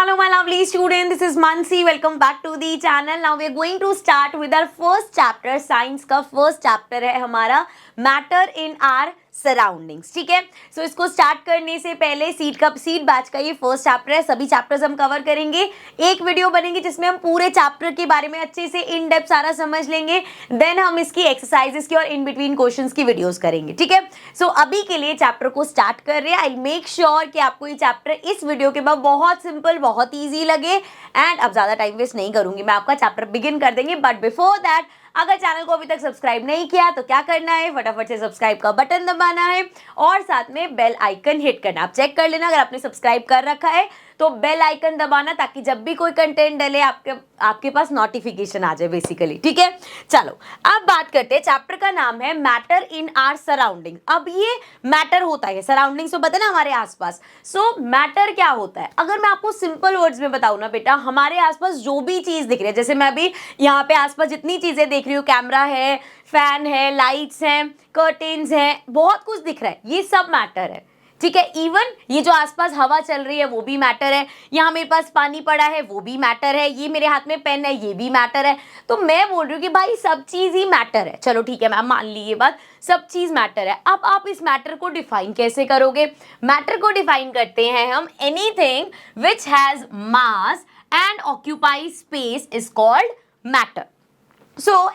Hello my lovely student, this is Mansi. Welcome back to the channel. Now we are going to start with our first chapter. Science का first chapter है हमारा Matter in our surroundings. ठीक है, सो इसको start करने से पहले seed batch का ये फर्स्ट चैप्टर है. सभी चैप्टर्स हम कवर करेंगे. एक वीडियो बनेगी जिसमें हम पूरे चैप्टर के बारे में अच्छे से इन डेप्थ सारा समझ लेंगे. देन हम इसकी एक्सरसाइजेस की और इन बिटवीन क्वेश्चंस की वीडियोस करेंगे. ठीक है, सो अभी के लिए चैप्टर को स्टार्ट कर रहे हैं. आई मेक श्योर कि आपको ये चैप्टर इस वीडियो के बाद बहुत सिंपल, बहुत ईजी लगे. एंड अब ज्यादा टाइम वेस्ट नहीं करूंगी, मैं आपका चैप्टर बिगिन कर देंगे. बट बिफोर दैट, अगर चैनल को अभी तक सब्सक्राइब नहीं किया तो क्या करना है, फटाफट से सब्सक्राइब का बटन दबाना है और साथ में बेल आइकन हिट करना. आप चेक कर लेना अगर आपने सब्सक्राइब कर रखा है तो बेल आइकन दबाना, ताकि जब भी कोई कंटेंट डले आपके पास नोटिफिकेशन आ जाए बेसिकली. ठीक है, चलो अब बात करते हैं. चैप्टर का नाम है मैटर इन आवर सराउंडिंग. अब ये मैटर होता है, सराउंडिंग्स तो पता ना हमारे आसपास. सो मैटर क्या होता है, अगर मैं आपको सिंपल वर्ड्स में बताऊं ना बेटा, हमारे आसपास जो भी चीज दिख रही है, जैसे मैं अभी यहाँ पे आसपास जितनी चीजें देख रही हूँ, कैमरा है, फैन है, लाइट्स हैं, कर्टेन्स हैं, बहुत कुछ दिख रहा है, ये सब मैटर है. ठीक है, इवन ये जो आसपास हवा चल रही है वो भी मैटर है. यहाँ मेरे पास पानी पड़ा है वो भी मैटर है. ये मेरे हाथ में पेन है ये भी मैटर है. तो मैं बोल रही हूँ कि भाई सब चीज ही मैटर है. चलो ठीक है, मैम मान ली ये बात, सब चीज मैटर है. अब आप इस मैटर को डिफाइन कैसे करोगे? मैटर को डिफाइन करते हैं हम, anything which has mass and occupy space is called matter.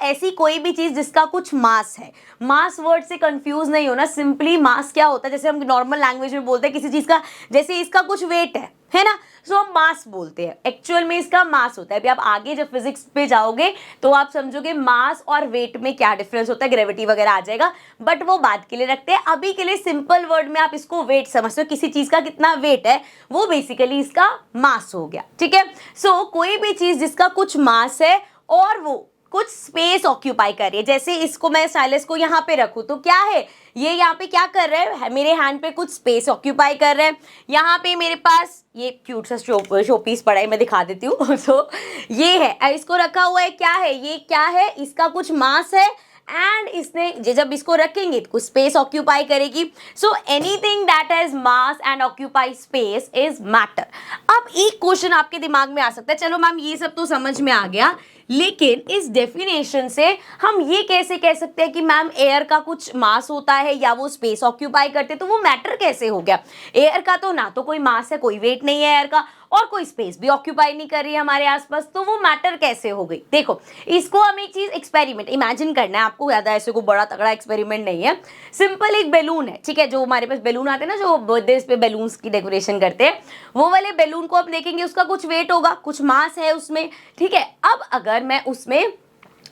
ऐसी कोई भी चीज जिसका कुछ मास है. मास वर्ड से कंफ्यूज नहीं होना. सिंपली मास क्या होता है, जैसे हम नॉर्मल लैंग्वेज में बोलते हैं किसी चीज का, जैसे इसका कुछ वेट है ना, सो हम मास बोलते हैं. एक्चुअल में इसका मास होता है. अभी आप आगे जब फिजिक्स पे जाओगे तो आप समझोगे मास और वेट में क्या डिफरेंस होता है, ग्रेविटी वगैरह आ जाएगा, बट वो बात के लिए रखते हैं. अभी के लिए सिंपल वर्ड में आप इसको वेट समझते हो, किसी चीज का कितना वेट है, वो बेसिकली इसका मास हो गया. ठीक है, कोई भी चीज जिसका कुछ मास है और वो कुछ स्पेस ऑक्यूपाई कर रही है. जैसे इसको मैं स्टाइलस को यहाँ पे रखूँ तो क्या है, ये यहाँ पे क्या कर रहा है, मेरे हैंड पे कुछ स्पेस ऑक्यूपाई कर रहा है. यहाँ पे मेरे पास ये क्यूट सा शो पीस पड़ा है, मैं दिखा देती हूँ. ये है, इसको रखा हुआ है, क्या है ये, क्या है, इसका कुछ मास है एंड इसने जब इसको रखेंगे तो कुछ स्पेस ऑक्यूपाई करेगी. So anything that has mass and occupy space is matter. अब एक क्वेश्चन आपके दिमाग में आ सकता है, चलो मैम ये सब तो समझ में आ गया, लेकिन इस डेफिनेशन से हम ये कैसे कह सकते हैं कि मैम एयर का कुछ मास होता है या वो स्पेस ऑक्यूपाई करते, तो वो मैटर कैसे हो गया? एयर का तो ना तो कोई मास है, कोई वेट नहीं है एयर का, और कोई स्पेस भी ऑक्यूपाई नहीं कर रही है हमारे आसपास, तो वो मैटर कैसे हो गई? देखो, इसको हम एक चीज एक्सपेरिमेंट इमेजिन करना है आपको. ज्यादा ऐसे को बड़ा तगड़ा एक्सपेरिमेंट नहीं है, सिंपल एक बैलून है. ठीक है, जो हमारे पास बैलून आते हैं ना, जो बर्थडे पे बैलून्स की डेकोरेशन करते हैं, वो वाले बैलून को आप देखेंगे, उसका कुछ वेट होगा, कुछ मास है उसमें. ठीक है, अब अगर मैं उसमें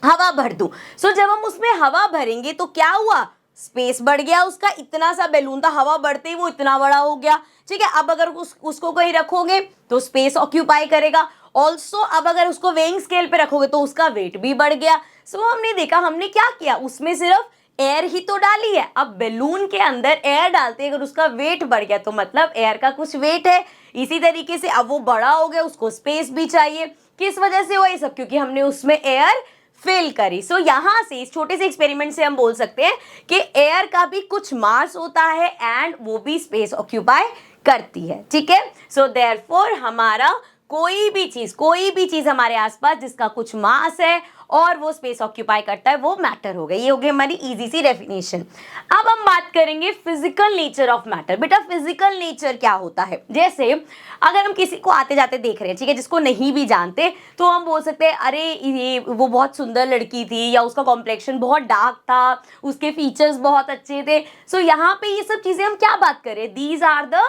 हवा भर दूं, जब हम उसमें हवा भरेंगे तो क्या हुआ, स्पेस बढ़ गया उसका. इतना सा बैलून था, हवा बढ़ते ही वो इतना बड़ा हो गया. ठीक है, अब अगर उसको कहीं रखोगे तो स्पेस ऑक्यूपाई करेगा. ऑल्सो अब अगर उसको वेइंग स्केल पे रखोगे तो उसका वेट भी बढ़ गया. हमने देखा, हमने क्या किया, उसमें सिर्फ एयर ही तो डाली है. अब बैलून के अंदर एयर डालते अगर उसका वेट बढ़ गया तो मतलब एयर का कुछ वेट है. इसी तरीके से अब वो बड़ा हो गया, उसको स्पेस भी चाहिए. किस वजह से हुआ ये सब? क्योंकि हमने उसमें एयर फिल करी. यहां से इस छोटे से एक्सपेरिमेंट से हम बोल सकते हैं कि एयर का भी कुछ मास होता है एंड वो भी स्पेस ऑक्यूपाई करती है. ठीक है, देयरफॉर हमारा कोई भी चीज हमारे आसपास जिसका कुछ मास है और वो स्पेस ऑक्यूपाई करता है, वो मैटर हो गई. ये हो गई हमारी इजी सी डेफिनेशन. अब हम बात करेंगे फिजिकल नेचर ऑफ मैटर. बेटा फिजिकल नेचर क्या होता है? जैसे अगर हम किसी को आते जाते देख रहे हैं, ठीक है, जिसको नहीं भी जानते, तो हम बोल सकते हैं अरे ये वो बहुत सुंदर लड़की थी, या उसका कॉम्प्लेक्शन बहुत डार्क था, उसके फीचर्स बहुत अच्छे थे. यहाँ पे ये सब चीजें हम क्या बात करें, these are the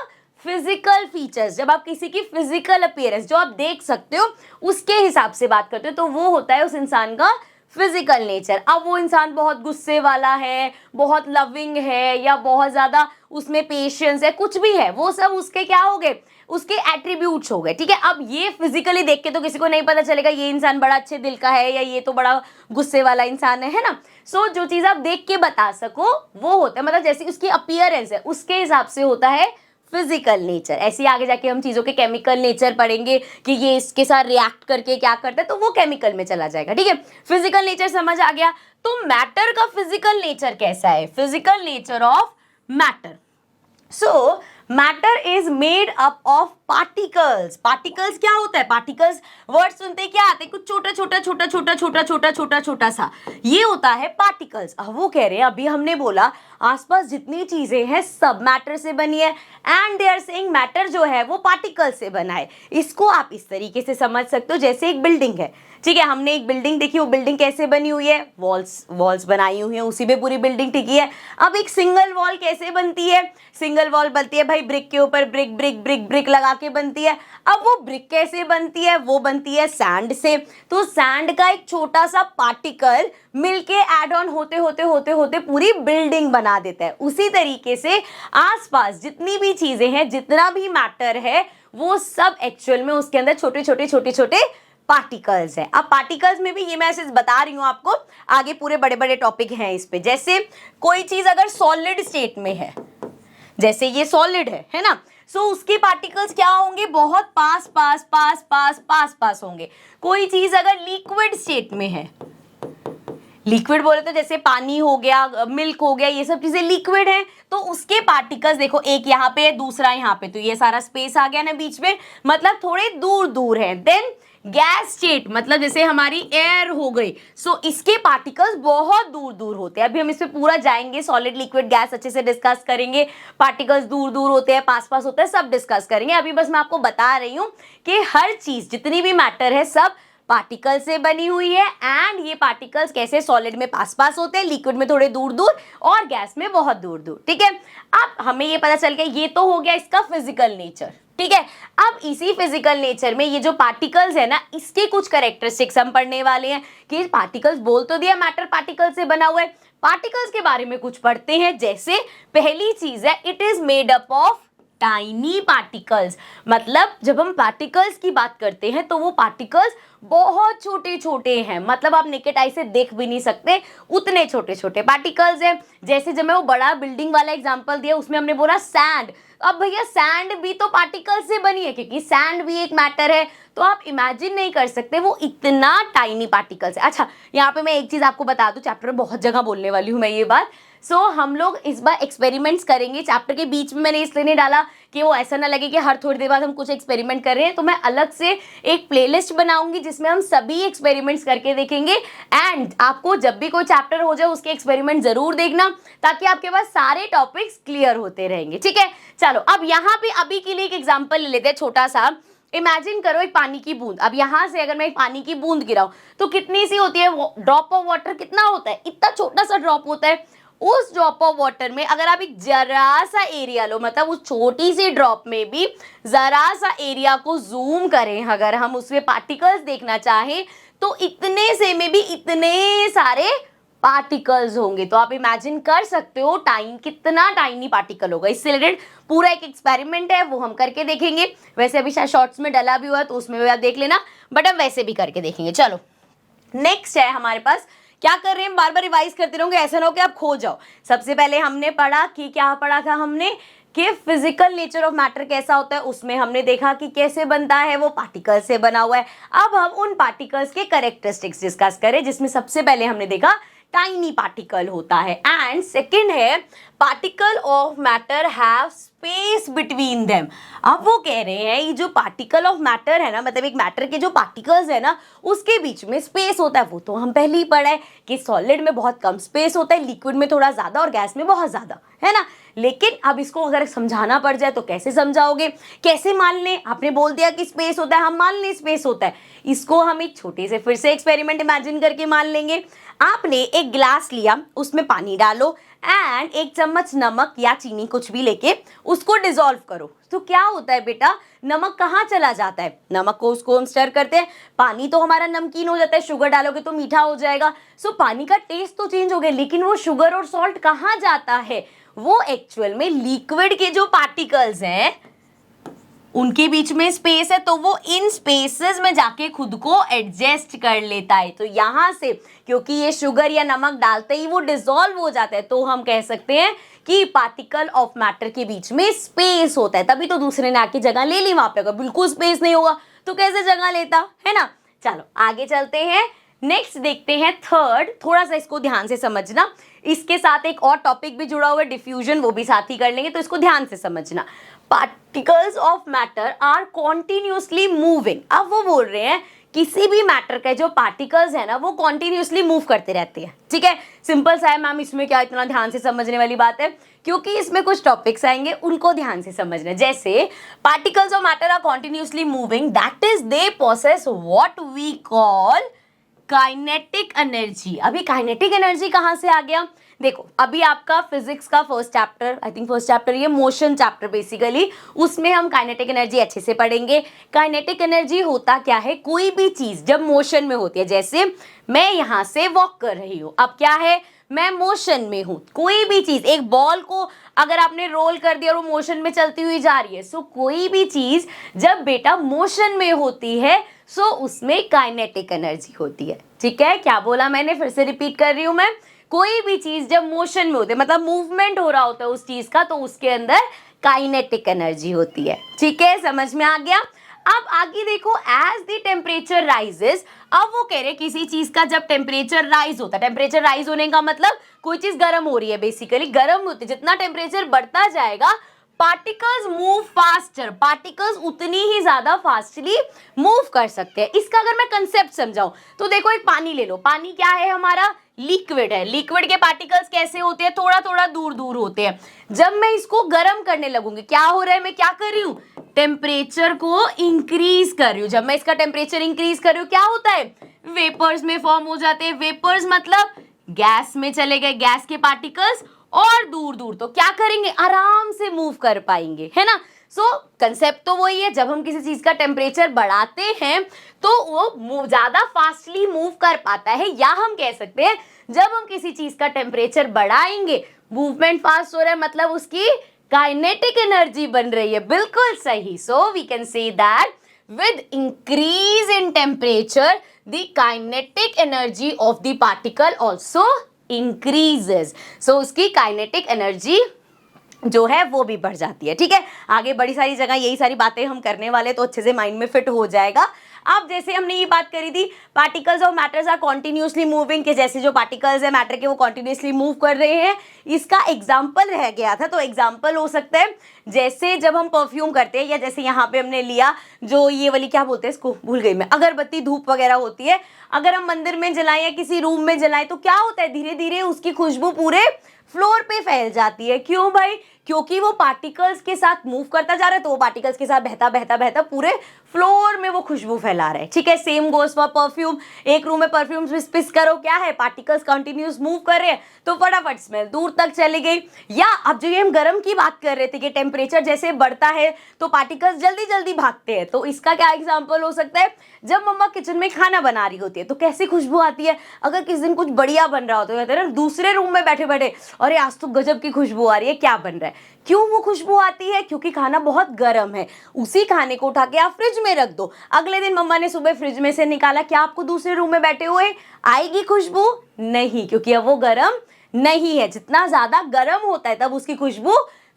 physical features. जब आप किसी की फिजिकल अपीयरेंस जो आप देख सकते हो उसके हिसाब से बात करते हो, तो वो होता है उस इंसान का फिजिकल नेचर. अब वो इंसान बहुत गुस्से वाला है, बहुत लविंग है, या बहुत ज्यादा उसमें पेशेंस है, कुछ भी है, वो सब उसके क्या हो गए, उसके एट्रीब्यूट्स हो गए. ठीक है, अब ये फिजिकली देख के तो किसी को नहीं पता चलेगा ये इंसान बड़ा अच्छे दिल का है या ये तो बड़ा गुस्से वाला इंसान है ना. जो चीज आप देख के बता सको वो होता है, मतलब जैसे उसकी अपीयरेंस है उसके हिसाब से होता है फिजिकल नेचर. ऐसे आगे जाके हम चीजों के केमिकल नेचर पढ़ेंगे कि ये इसके साथ रिएक्ट करके क्या करता है, तो वो केमिकल में चला जाएगा. ठीक है, फिजिकल नेचर समझ आ गया. तो मैटर का फिजिकल नेचर कैसा है? Physical nature of matter. Matter is made up of particles. Particles क्या होता है? पार्टिकल्स वर्ड सुनते ही क्या आते हैं? कुछ छोटा छोटा छोटा छोटा छोटा छोटा छोटा छोटा सा, ये होता है पार्टिकल्स। अब वो कह रहे हैं, अभी हमने बोला आसपास जितनी चीजें हैं सब मैटर से बनी है, and they are saying matter जो है वो पार्टिकल से बना है। इसको आप इस तरीके से समझ सकते हो, जैसे एक बिल्डिंग है, ठीक है, हमने एक बिल्डिंग देखी, वो बिल्डिंग कैसे बनी हुई है? वॉल्स बनाई हुई है, उसी पे पूरी बिल्डिंग टिकी है। अब एक सिंगल वॉल कैसे बनती है? सिंगल वॉल बनती है भाई ब्रिक के ऊपर ब्रिक ब्रिक ब्रिक ब्रिक लगा के बनती है। अब वो ब्रिक कैसे बनती है? वो बनती है सैंड से। तो सैंड का एक छोटा सा पार्टिकल मिलके ऐड ऑन होते होते होते होते पूरी बिल्डिंग बना देता है। उसी तरीके से आसपास जितनी भी चीजें हैं, जितना भी मैटर है, वो सब एक्चुअल में उसके अंदर छोटे छोटे छोटे छोटे पार्टिकल्स है। अब पार्टिकल्स में भी ये मैं ऐसे बता रही हूं आपको, आगे पूरे बड़े बड़े टॉपिक हैं इस पे। जैसे कोई चीज अगर सॉलिड स्टेट में है, जैसे ये सॉलिड है ना, सो उसके पार्टिकल्स क्या होंगे? बहुत पास पास पास पास पास पास होंगे। कोई चीज अगर लिक्विड स्टेट में है, लिक्विड बोले तो जैसे पानी हो गया, मिल्क हो गया, ये सब चीजें लिक्विड है, तो उसके पार्टिकल्स देखो, एक यहाँ पे है, दूसरा यहाँ पे, तो ये सारा स्पेस आ गया ना बीच में, मतलब थोड़े दूर दूर है। देन गैस स्टेट, मतलब जैसे हमारी एयर हो गई, सो इसके पार्टिकल्स बहुत दूर दूर होते हैं। अभी हम इस पे पूरा जाएंगे, सॉलिड लिक्विड गैस अच्छे से डिस्कस करेंगे, पार्टिकल्स दूर दूर होते हैं, पास पास होते हैं, सब डिस्कस करेंगे। अभी बस मैं आपको बता रही हूँ कि हर चीज जितनी भी मैटर है सब पार्टिकल से बनी हुई है, एंड ये पार्टिकल्स कैसे सॉलिड में पास पास होते हैं, लिक्विड में थोड़े दूर दूर, और गैस में बहुत दूर दूर, ठीक है। अब हमें ये पता चल गया, ये तो हो गया इसका फिजिकल नेचर, ठीक है। अब इसी फिजिकल नेचर में ये जो पार्टिकल्स है ना, इसके कुछ कैरेक्टरिस्टिक्स हम पढ़ने वाले हैं कि पार्टिकल्स, बोल तो दिया मैटर पार्टिकल से बना हुआ है, पार्टिकल्स के बारे में कुछ पढ़ते हैं। जैसे पहली चीज है, it is made up of tiny particles. मतलब जब हम पार्टिकल्स की बात करते हैं तो वो पार्टिकल्स बहुत छोटे छोटे हैं, मतलब आप नेकेड आई से देख भी नहीं सकते, उतने छोटे छोटे पार्टिकल्स हैं। जैसे जब मैं वो बड़ा बिल्डिंग वाला एग्जांपल दिया, उसमें हमने बोला सैंड। अब भैया सैंड भी तो पार्टिकल से बनी है, क्योंकि सैंड भी एक मैटर है, तो आप इमेजिन नहीं कर सकते वो इतना टाइनी पार्टिकल्स है। अच्छा, यहाँ पे मैं एक चीज आपको बता दूं, चैप्टर में बहुत जगह बोलने वाली हूँ मैं ये बात। सो हम लोग इस बार एक्सपेरिमेंट्स करेंगे। चैप्टर के बीच में मैंने इसलिए नहीं डाला कि वो ऐसा ना लगे कि हर थोड़ी देर बाद हम कुछ एक्सपेरिमेंट कर रहे हैं, तो मैं अलग से एक प्लेलिस्ट बनाऊंगी जिसमें हम सभी एक्सपेरिमेंट्स करके देखेंगे। एंड आपको जब भी कोई चैप्टर हो जाए उसके एक्सपेरिमेंट जरूर देखना, ताकि आपके पास सारे टॉपिक्स क्लियर होते रहेंगे, ठीक है। चलो, अब यहाँ पे अभी के लिए एक एग्जाम्पल ले लेते हैं छोटा सा। इमेजिन करो एक पानी की बूंद। अब यहाँ से अगर मैं एक पानी की बूंद गिराऊं तो कितनी सी होती है? ड्रॉप ऑफ वाटर कितना होता है? इतना छोटा सा ड्रॉप होता है। उस ड्रॉप ऑफ वाटर में अगर आप एक जरा सा एरिया लो, मतलब उस छोटी सी ड्रॉप में भी जरा सा एरिया को जूम करें, अगर हम उसमें पार्टिकल्स देखना चाहें, तो इतने से में भी इतने सारे पार्टिकल्स होंगे। तो आप इमेजिन कर सकते हो कितना टाइनी पार्टिकल होगा। इससे रिलेटेड पूरा एक एक्सपेरिमेंट है, वो हम करके देखेंगे। वैसे अभी शायद शॉर्ट्स में डला भी हुआ है, तो उसमें भी आप देख लेना, बट हम वैसे भी करके देखेंगे। चलो, नेक्स्ट है हमारे पास, क्या कर रहे हैं, बार बार रिवाइज करते रहोगे, ऐसा ना हो कि आप खो जाओ। सबसे पहले हमने पढ़ा कि क्या पढ़ा था हमने, कि फिजिकल नेचर ऑफ मैटर कैसा होता है। उसमें हमने देखा कि कैसे बनता है, वो पार्टिकल से बना हुआ है। अब हम उन पार्टिकल्स के कैरेक्टरिस्टिक्स डिस्कस करें, जिसमें सबसे पहले हमने देखा टाइनी पार्टिकल होता है, एंड सेकंड है particle of matter have space between them. अब वो कह रहे हैं ये जो पार्टिकल ऑफ मैटर है ना, मतलब एक मैटर के जो पार्टिकल्स है ना, उसके बीच में स्पेस होता है। वो तो हम पहले ही पढ़ा है कि सॉलिड में बहुत कम स्पेस होता है, लिक्विड में थोड़ा ज्यादा और गैस में बहुत ज्यादा, है ना। लेकिन अब इसको अगर समझाना पड़ जाए तो कैसे समझाओगे, कैसे मान लें? आपने बोल दिया कि स्पेस होता है, हम मान लें स्पेस होता है। इसको हम एक छोटे से फिर से एक्सपेरिमेंट इमेजिन करके मान लेंगे। आपने एक ग्लास लिया, उसमें पानी डालो, एंड एक चम्मच नमक या चीनी कुछ भी लेके उसको डिसॉल्व करो। तो क्या होता है बेटा, नमक कहाँ चला जाता है? नमक को उसको हम स्टर करते हैं, पानी तो हमारा नमकीन हो जाता है, शुगर डालोगे तो मीठा हो जाएगा। सो पानी का टेस्ट तो चेंज हो गया, लेकिन वो शुगर और सॉल्ट कहाँ जाता है? वो एक्चुअल में लिक्विड के जो पार्टिकल्स हैं उनके बीच में स्पेस है, तो वो इन स्पेसेस में जाके खुद को एडजस्ट कर लेता है। तो यहां से क्योंकि ये शुगर या नमक डालते ही वो डिसॉल्व हो जाता है, तो हम कह सकते हैं कि पार्टिकल ऑफ मैटर के बीच में स्पेस होता है। तभी तो दूसरे ने आके जगह ले ली वहां पे। अगर बिल्कुल स्पेस नहीं होगा तो कैसे जगह लेता, है ना। चलो आगे चलते हैं, नेक्स्ट देखते हैं थर्ड। थोड़ा सा इसको ध्यान से समझना, इसके साथ एक और टॉपिक भी जुड़ा हुआ है डिफ्यूजन, वो भी साथ ही कर लेंगे, तो इसको ध्यान से समझना। Particles of matter are continuously moving. अब वो बोल रहे हैं किसी भी मैटर के जो पार्टिकल्स है ना वो कॉन्टिन्यूसली मूव करते रहते हैं। ठीक है, सिंपल सा है मैम, इसमें क्या इतना ध्यान से समझने वाली बात है, क्योंकि इसमें कुछ टॉपिक्स आएंगे उनको ध्यान से समझना। जैसे particles of matter are continuously moving, that is they possess what we call kinetic energy. अभी काइनेटिक एनर्जी कहां से आ गया? देखो अभी आपका फिजिक्स का first chapter, I think first chapter ये मोशन चैप्टर बेसिकली, उसमें हम काइनेटिक एनर्जी अच्छे से पढ़ेंगे। काइनेटिक एनर्जी होता क्या है? कोई भी चीज जब मोशन में होती है, जैसे मैं यहां से वॉक कर रही हूं, अब क्या है, मैं मोशन में हूं। कोई भी चीज, एक बॉल को अगर आपने रोल कर दिया और वो मोशन में चलती हुई जा रही है, सो कोई भी चीज जब बेटा मोशन में होती है सो उसमें काइनेटिक एनर्जी होती है। ठीक है, क्या बोला मैंने, फिर से रिपीट कर रही हूं मैं, कोई भी चीज जब मोशन में होती है मतलब मूवमेंट हो रहा होता है उस चीज का, तो उसके अंदर काइनेटिक एनर्जी होती है। ठीक है, समझ में आ गया। अब आगे देखो, एज द टेम्परेचर राइजेस, अब वो कह रहे किसी चीज का जब टेम्परेचर राइज होता है, टेम्परेचर राइज होने का मतलब कोई चीज गर्म हो रही है, बेसिकली गर्म होती है, जितना टेम्परेचर बढ़ता जाएगा पार्टिकल्स मूव फास्टर, पार्टिकल्स उतनी ही ज्यादा फास्टली मूव कर सकते हैं। इसका अगर मैं कंसेप्ट समझाऊं तो देखो, एक पानी ले लो, पानी क्या है हमारा, लिक्विड है। लिक्विड के पार्टिकल्स कैसे होते हैं, थोड़ा थोड़ा दूर दूर होते हैं। जब मैं इसको गर्म करने लगूंगी, क्या हो रहा है, मैं क्या कर रही हूं, टेम्परेचर को इंक्रीज कर रही हूं। जब मैं इसका टेम्परेचर इंक्रीज कर रही हूं, क्या होता है, वेपर्स में फॉर्म हो जाते हैं। वेपर्स मतलब गैस में चले गए, गैस के पार्टिकल्स, और दूर दूर तो क्या करेंगे, आराम से मूव कर पाएंगे, है ना। सो कंसेप्ट तो वही है, जब हम किसी चीज का टेम्परेचर बढ़ाते हैं तो वो ज्यादा फास्टली मूव कर पाता है, या हम कह सकते हैं जब हम किसी चीज का टेम्परेचर बढ़ाएंगे, मूवमेंट फास्ट हो रहा है मतलब उसकी काइनेटिक एनर्जी बन रही है। बिल्कुल सही। So we can say that with increase in temperature the kinetic energy of the particle also increases। so उसकी काइनेटिक एनर्जी जो है वो भी बढ़ जाती है। ठीक है, आगे बड़ी सारी जगह यही सारी बातें हम करने वाले, तो अच्छे से माइंड में फिट हो जाएगा। अब जैसे हमने ये बात करी थी particles of matters are continuously moving, के जैसे जो पार्टिकल्स है मैटर के वो कॉन्टिन्यूसली मूव कर रहे हैं, इसका एग्जाम्पल रह गया था। तो एग्जाम्पल हो सकता है जैसे जब हम परफ्यूम करते हैं, या जैसे यहाँ पे हमने लिया जो ये वाली क्या बोलते हैं इसको, भूल गई मैं, अगरबत्ती, धूप वगैरह होती है, अगर हम मंदिर में जलाएं या किसी रूम में जलाएं तो क्या होता है, धीरे धीरे उसकी खुशबू पूरे फ्लोर पे फैल जाती है। क्यों भाई, क्योंकि वो पार्टिकल्स के साथ मूव करता जा रहा है, तो वो पार्टिकल्स के साथ बहता बहता बहता पूरे फ्लोर में वो खुशबू फैला रहा है। ठीक है, सेम गोस फॉर परफ्यूम, एक रूम में परफ्यूम स्पिस करो, क्या है, पार्टिकल्स कंटिन्यूस मूव कर रहे हैं तो फटाफट स्मेल दूर तक चली गई। या अब जो ये हम गर्म की बात कर रहे थे कि टेम्परेचर जैसे बढ़ता है तो पार्टिकल्स जल्दी जल्दी भागते हैं, तो इसका क्या एग्जाम्पल हो सकता है, जब मम्मा किचन में खाना बना रही होती है तो कैसी खुशबू आती है, अगर किसी दिन कुछ बढ़िया बन रहा हो तो कहते हैं ना दूसरे रूम में बैठे बैठे, अरे आज तो गजब की खुशबू आ रही है, क्या बन रहा है। क्यों वो खुशबू आती है, क्योंकि खाना बहुत गर्म है। उसी खाने को उठा के आप फ्रिज में रख दो, अगले दिन मम्मा ने सुबह फ्रिज में से निकाला, क्या आपको दूसरे रूम में बैठे हुए आएगी खुशबू? नहीं, क्योंकि अब वो गर्म नहीं है। जितना ज्यादा गर्म होता है तब उसकी खुशबू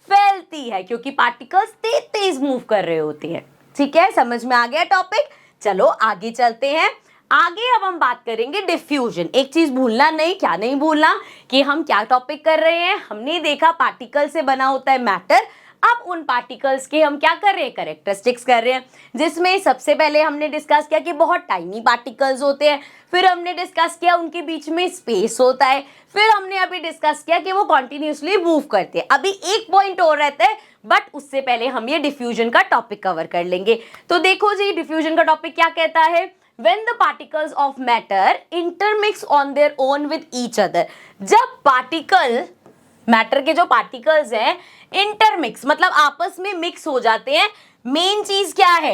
फैलती है, क्योंकि पार्टिकल्स तेज तेज मूव कर रहे होते हैं। ठीक है, समझ में आ गया टॉपिक। चलो आगे चलते हैं। आगे अब हम बात करेंगे डिफ्यूजन। एक चीज भूलना नहीं, क्या नहीं भूलना, कि हम क्या टॉपिक कर रहे हैं। हमने देखा पार्टिकल से बना होता है मैटर, अब उन पार्टिकल्स के हम क्या कर रहे हैं, कैरेक्टरिस्टिक्स कर रहे हैं, जिसमें सबसे पहले हमने डिस्कस किया कि बहुत टाइनी पार्टिकल्स होते हैं, फिर हमने डिस्कस किया उनके बीच में स्पेस होता है, फिर हमने अभी डिस्कस किया कि वो कॉन्टिन्यूसली मूव करते हैं। अभी एक पॉइंट और रहता है, बट उससे पहले हम ये डिफ्यूजन का टॉपिक कवर कर लेंगे। तो देखो जी, डिफ्यूजन का टॉपिक क्या कहता है, when the particles of matter intermix on their own with each other। जब पार्टिकल, मैटर के जो पार्टिकल्स हैं इंटरमिक्स मतलब आपस में मिक्स हो जाते हैं, मेन चीज क्या है,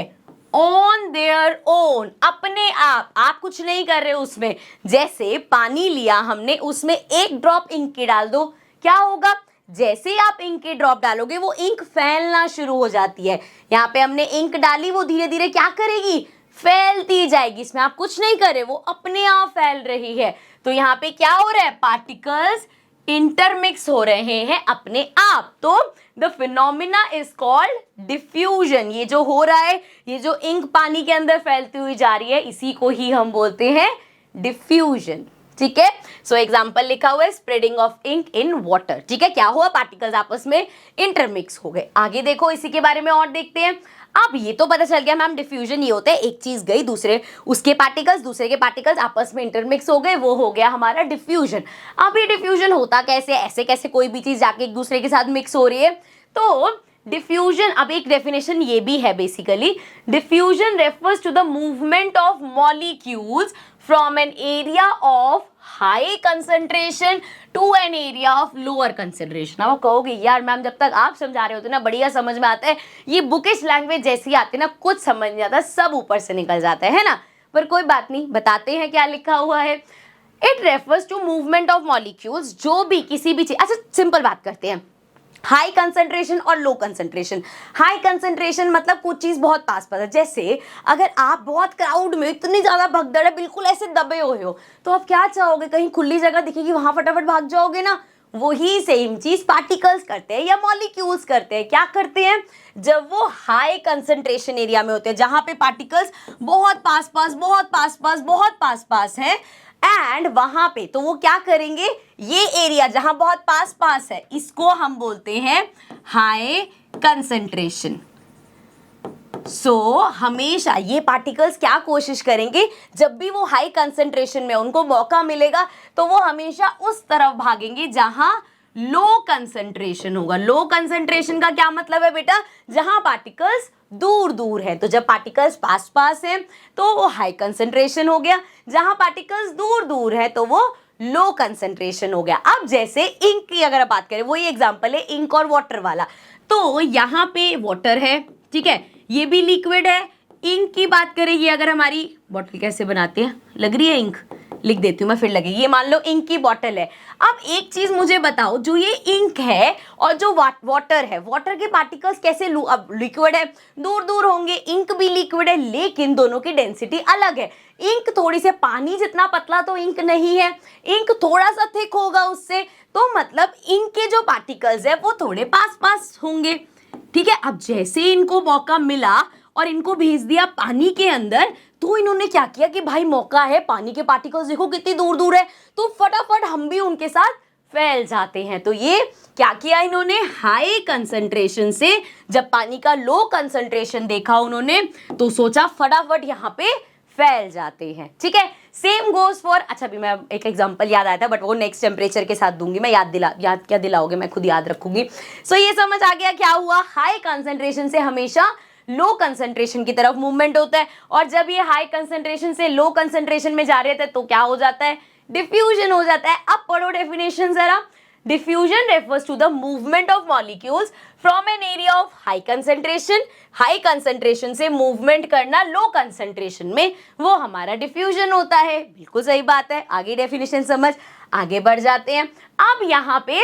ऑन देयर ओन, अपने आप कुछ नहीं कर रहे उसमें। जैसे पानी लिया हमने, उसमें एक ड्रॉप इंक की डाल दो, क्या होगा, जैसे ही आप इंक की ड्रॉप डालोगे वो इंक फैलना शुरू हो जाती है। यहाँ पे हमने इंक डाली, वो धीरे धीरे क्या करेगी, फैलती जाएगी। इसमें आप कुछ नहीं करे, वो अपने आप फैल रही है। तो यहाँ पे क्या हो रहा है, पार्टिकल्स इंटरमिक्स हो रहे हैं अपने आप। तो the phenomena is called diffusion. ये जो हो रहा है, ये जो इंक पानी के अंदर फैलती हुई जा रही है, इसी को ही हम बोलते हैं डिफ्यूजन। ठीक है। सो एग्जाम्पल लिखा हुआ है spreading of ink in water. ठीक है, क्या हुआ, पार्टिकल्स आपस में इंटरमिक्स हो गए। आगे देखो, इसी के बारे में और देखते हैं। अब ये तो पता चल गया मैम, डिफ्यूजन ये होता है, एक चीज गई दूसरे, उसके पार्टिकल्स दूसरे के पार्टिकल्स आपस में इंटरमिक्स हो गए, वो हो गया हमारा डिफ्यूजन। अब ये डिफ्यूजन होता कैसे, ऐसे कैसे कोई भी चीज जाके एक दूसरे के साथ मिक्स हो रही है। तो डिफ्यूजन, अब एक डेफिनेशन ये भी है basically, diffusion refers to the movement of molecules from an area of high concentration to an area of lower concentration. अब आप कहोगे यार मैम, जब तक आप समझा रहे होते ना बढ़िया समझ में आता है, ये बुकिश लैंग्वेज जैसी आती है ना, कुछ समझ नहीं आता, सब ऊपर से निकल जाता है ना। पर कोई बात नहीं, बताते हैं क्या लिखा हुआ है। It refers to movement of molecules, जो भी किसी भी चीज, अच्छा सिंपल बात करते हैं, हाई कंसंट्रेशन और लो कंसंट्रेशन। हाई कंसंट्रेशन मतलब कुछ चीज बहुत पास पास है, जैसे अगर आप बहुत क्राउड में इतनी ज्यादा भगदड़ है, बिल्कुल ऐसे दबे हुए हो, तो आप क्या चाहोगे, कहीं खुली जगह दिखेगी वहां फटाफट भाग जाओगे ना। वही सेम चीज पार्टिकल्स करते हैं या मॉलिक्यूल्स करते हैं। क्या करते हैं, जब वो हाई कंसंट्रेशन एरिया में होते हैं, जहां पे पार्टिकल्स बहुत पास पास बहुत पास पास बहुत पास पास है, एंड वहां पे तो वो क्या करेंगे, ये एरिया जहां बहुत पास पास है, इसको हम बोलते हैं हाई कंसंट्रेशन। सो हमेशा ये पार्टिकल्स क्या कोशिश करेंगे, जब भी वो हाई कंसंट्रेशन में उनको मौका मिलेगा तो वो हमेशा उस तरफ भागेंगे जहां लो कंसंट्रेशन होगा। लो कंसंट्रेशन का क्या मतलब है बेटा, जहां पार्टिकल्स दूर दूर है। तो जब पार्टिकल्स पास पास हैं तो वो हाई कंसंट्रेशन हो गया, जहां पार्टिकल्स दूर दूर है तो वो लो कंसंट्रेशन हो गया। अब जैसे इंक की अगर बात करें, वही एग्जांपल है इंक और वाटर वाला। तो यहाँ पे वाटर है, ठीक है, ये भी लिक्विड है। इंक की बात करें, ये अगर हमारी बॉटल कैसे बनाते हैं, लग रही है इंक, लिख देती हूँ मैं फिर लगेगी, ये मान लो इंक की बॉटल है। अब एक चीज मुझे बताओ, जो ये इंक है और जो वाटर है, वाटर के पार्टिकल्स कैसे अब लिक्विड है, दूर दूर होंगे, इंक भी लिक्विड है, लेकिन दोनों की डेंसिटी अलग है। इंक थोड़ी से पानी जितना पतला तो इंक नहीं है, इंक थोड़ा सा थिक होगा उससे, तो मतलब इंक के जो पार्टिकल्स है वो थोड़े पास पास होंगे। ठीक है, अब जैसे इनको मौका मिला और इनको भेज दिया पानी के अंदर, तो इन्होंने क्या किया कि भाई मौका है, पानी के पार्टिकल्स देखो कितनी दूर दूर है, तो फटाफट हम भी उनके साथ फैल जाते हैं। तो ये क्या किया इन्होंने, हाई कंसंट्रेशन से जब पानी का लो कंसंट्रेशन देखा उन्होंने, तो सोचा फटाफट यहाँ पे फैल जाते हैं। ठीक है, सेम गोज फॉर, अच्छा भी मैं एक एग्जांपल याद आया था बट वो नेक्स्ट टेम्परेचर के साथ दूंगी मैं, याद क्या दिलाओगे, मैं खुद याद रखूंगी। सो ये समझ आ गया क्या हुआ, हाई कंसंट्रेशन से हमेशा लो कंसंट्रेशन की तरफ मूवमेंट होता है, और जब ये हाई कंसंट्रेशन से लो कंसंट्रेशन में जा रहे थे तो क्या हो जाता है, डिफ्यूजन हो जाता है। अब पढ़ो डेफिनेशन जरा। Diffusion refers to the movement of molecules from an area of high concentration, high concentration से मूवमेंट करना लो कंसंट्रेशन में, वो हमारा डिफ्यूजन होता है। बिल्कुल सही बात है, आगे डेफिनेशन समझ, आगे बढ़ जाते हैं। अब यहाँ पे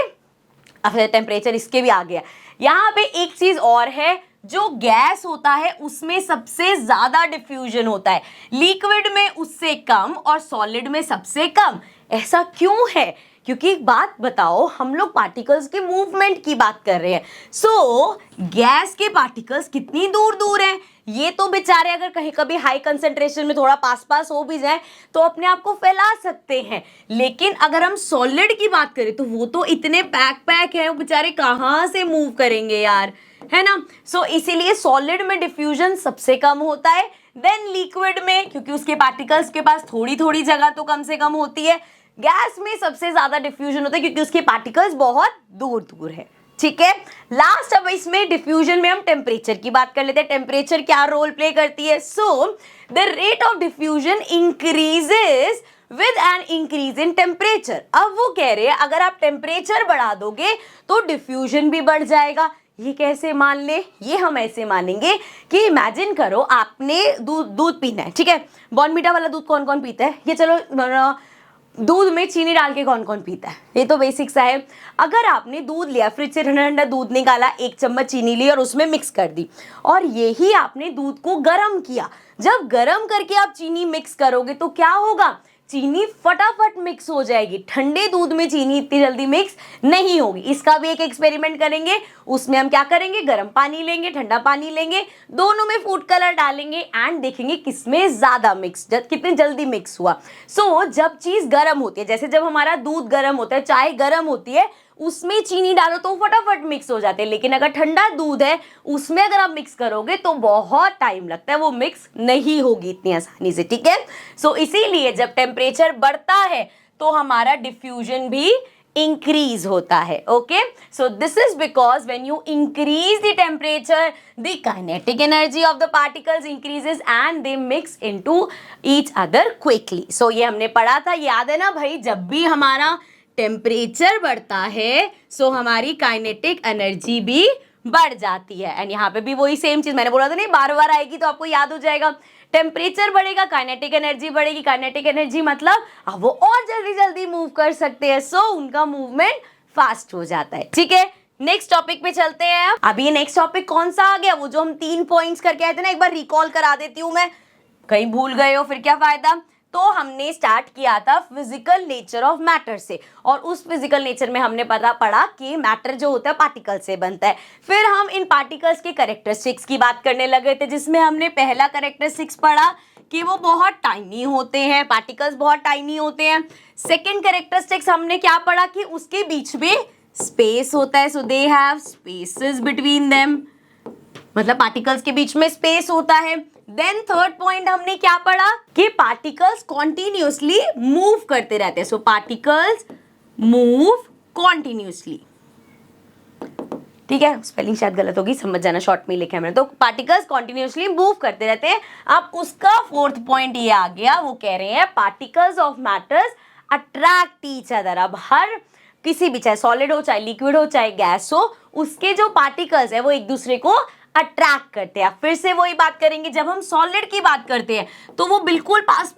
अब टेम्परेचर इसके भी आ गया, यहाँ पे एक चीज और है, जो गैस होता है उसमें सबसे ज्यादा डिफ्यूजन होता है, लिक्विड में उससे कम और सॉलिड में सबसे कम। ऐसा क्यों है, क्योंकि एक बात बताओ, हम लोग पार्टिकल्स के मूवमेंट की बात कर रहे हैं। सो गैस के पार्टिकल्स कितनी दूर दूर हैं, ये तो बेचारे अगर कहीं कभी हाई कंसंट्रेशन में थोड़ा पास पास हो भी जाए तो अपने आप को फैला सकते हैं, लेकिन अगर हम सॉलिड की बात करें तो वो तो इतने पैक है, वो बेचारे कहाँ से मूव करेंगे यार, है ना। सो इसीलिए सॉलिड में डिफ्यूजन सबसे कम होता है, देन लिक्विड में, क्योंकि उसके पार्टिकल्स के पास थोड़ी थोड़ी जगह तो कम से कम होती है, गैस में सबसे ज्यादा डिफ्यूजन होता है क्योंकि उसके पार्टिकल्स बहुत दूर दूर है। ठीक है, लास्ट अब इसमें डिफ्यूजन में हम टेम्परेचर की बात कर लेते हैं। टेम्परेचर क्या रोल प्ले करती है, so the rate of diffusion increases with an increase in temperature. अब वो कह रहे हैं अगर आप टेम्परेचर बढ़ा दोगे तो डिफ्यूजन भी बढ़ जाएगा। ये कैसे मान ले, ये हम ऐसे मानेंगे कि इमेजिन करो आपने दूध पीना है, ठीक है, बॉर्नवीटा वाला दूध कौन कौन पीता है, ये चलो दूध में चीनी डाल के कौन कौन पीता है, ये तो बेसिक सा है। अगर आपने दूध लिया, फ्रिज से ठंडा ठंडा दूध निकाला, 1 चम्मच चीनी ली और उसमें मिक्स कर दी, और यही आपने दूध को गर्म किया, जब गर्म करके आप चीनी मिक्स करोगे तो क्या होगा, चीनी फटाफट मिक्स हो जाएगी। ठंडे दूध में चीनी इतनी जल्दी मिक्स नहीं होगी। इसका भी एक एक्सपेरिमेंट करेंगे। उसमें हम क्या करेंगे, गर्म पानी लेंगे, ठंडा पानी लेंगे, दोनों में फूड कलर डालेंगे एंड देखेंगे किसमें ज्यादा मिक्स, कितनी जल्दी मिक्स हुआ। सो जब चीज गर्म होती है, जैसे जब हमारा दूध गर्म होता है, चाय गर्म होती है, उसमें चीनी डालो तो फटाफट मिक्स हो जाते हैं। लेकिन अगर ठंडा दूध है उसमें अगर आप मिक्स करोगे तो बहुत टाइम लगता है, वो मिक्स नहीं होगी इतनी आसानी से। ठीक है, सो इसीलिए जब टेम्परेचर बढ़ता है तो हमारा डिफ्यूजन भी इंक्रीज होता है। Okay, so this is because when you increase the temperature the kinetic energy of the particles increases and they mix into each other quickly. So ये हमने पढ़ा था, याद है ना भाई, जब भी हमारा टेम्परेचर बढ़ता है सो हमारी काइनेटिक एनर्जी भी बढ़ जाती है। एंड यहाँ पे भी वही सेम चीज मैंने बोला था नहीं, बार बार आएगी तो आपको याद हो जाएगा। टेम्परेचर बढ़ेगा, काइनेटिक एनर्जी बढ़ेगी। काइनेटिक एनर्जी मतलब अब वो और जल्दी जल्दी मूव कर सकते हैं, सो उनका मूवमेंट फास्ट हो जाता है। ठीक है, नेक्स्ट टॉपिक पे चलते हैं। अभी नेक्स्ट टॉपिक कौन सा आ गया, वो जो हम 3 पॉइंट्स करके आए थे ना, एक बार रिकॉल करा देती हूँ मैं, कहीं भूल गए हो फिर क्या फायदा। तो हमने स्टार्ट किया था फिजिकल नेचर ऑफ मैटर से, और उस फिजिकल नेचर में हमने पढ़ा कि मैटर जो होता है पार्टिकल से बनता है। फिर हम इन पार्टिकल्स के कैरेक्टरिस्टिक्स की बात करने लगे थे, जिसमें हमने पहला कैरेक्टरिस्टिक्स पढ़ा कि वो बहुत टाइनी होते हैं, पार्टिकल्स बहुत टाइनी होते हैं। सेकेंड कैरेक्टरिस्टिक्स हमने क्या पढ़ा कि उसके बीच में स्पेस होता है, so they have spaces between them, मतलब पार्टिकल्स के बीच में स्पेस होता है। देन थर्ड पॉइंट हमने क्या पढ़ा कि पार्टिकल्स कॉन्टिन्यूसली मूव करते रहते हैं, सो पार्टिकल्स मूव कॉन्टिन्यूसली। ठीक है, स्पेलिंग शायद गलत होगी, समझ जाना, शॉर्ट में लिखा है मैंने। तो पार्टिकल्स कॉन्टिन्यूसली मूव करते रहते हैं। अब उसका फोर्थ पॉइंट ये आ गया, वो कह रहे हैं particles of matters attract each other. अब हर किसी भी, चाहे सॉलिड हो, चाहे लिक्विड हो, चाहे गैस हो, उसके जो पार्टिकल्स है वो एक दूसरे को अट्रैक्ट करते हैं। फिर से वही बात करेंगे, जब हम सॉलिड की बात करते हैं तो वो बिल्कुल पास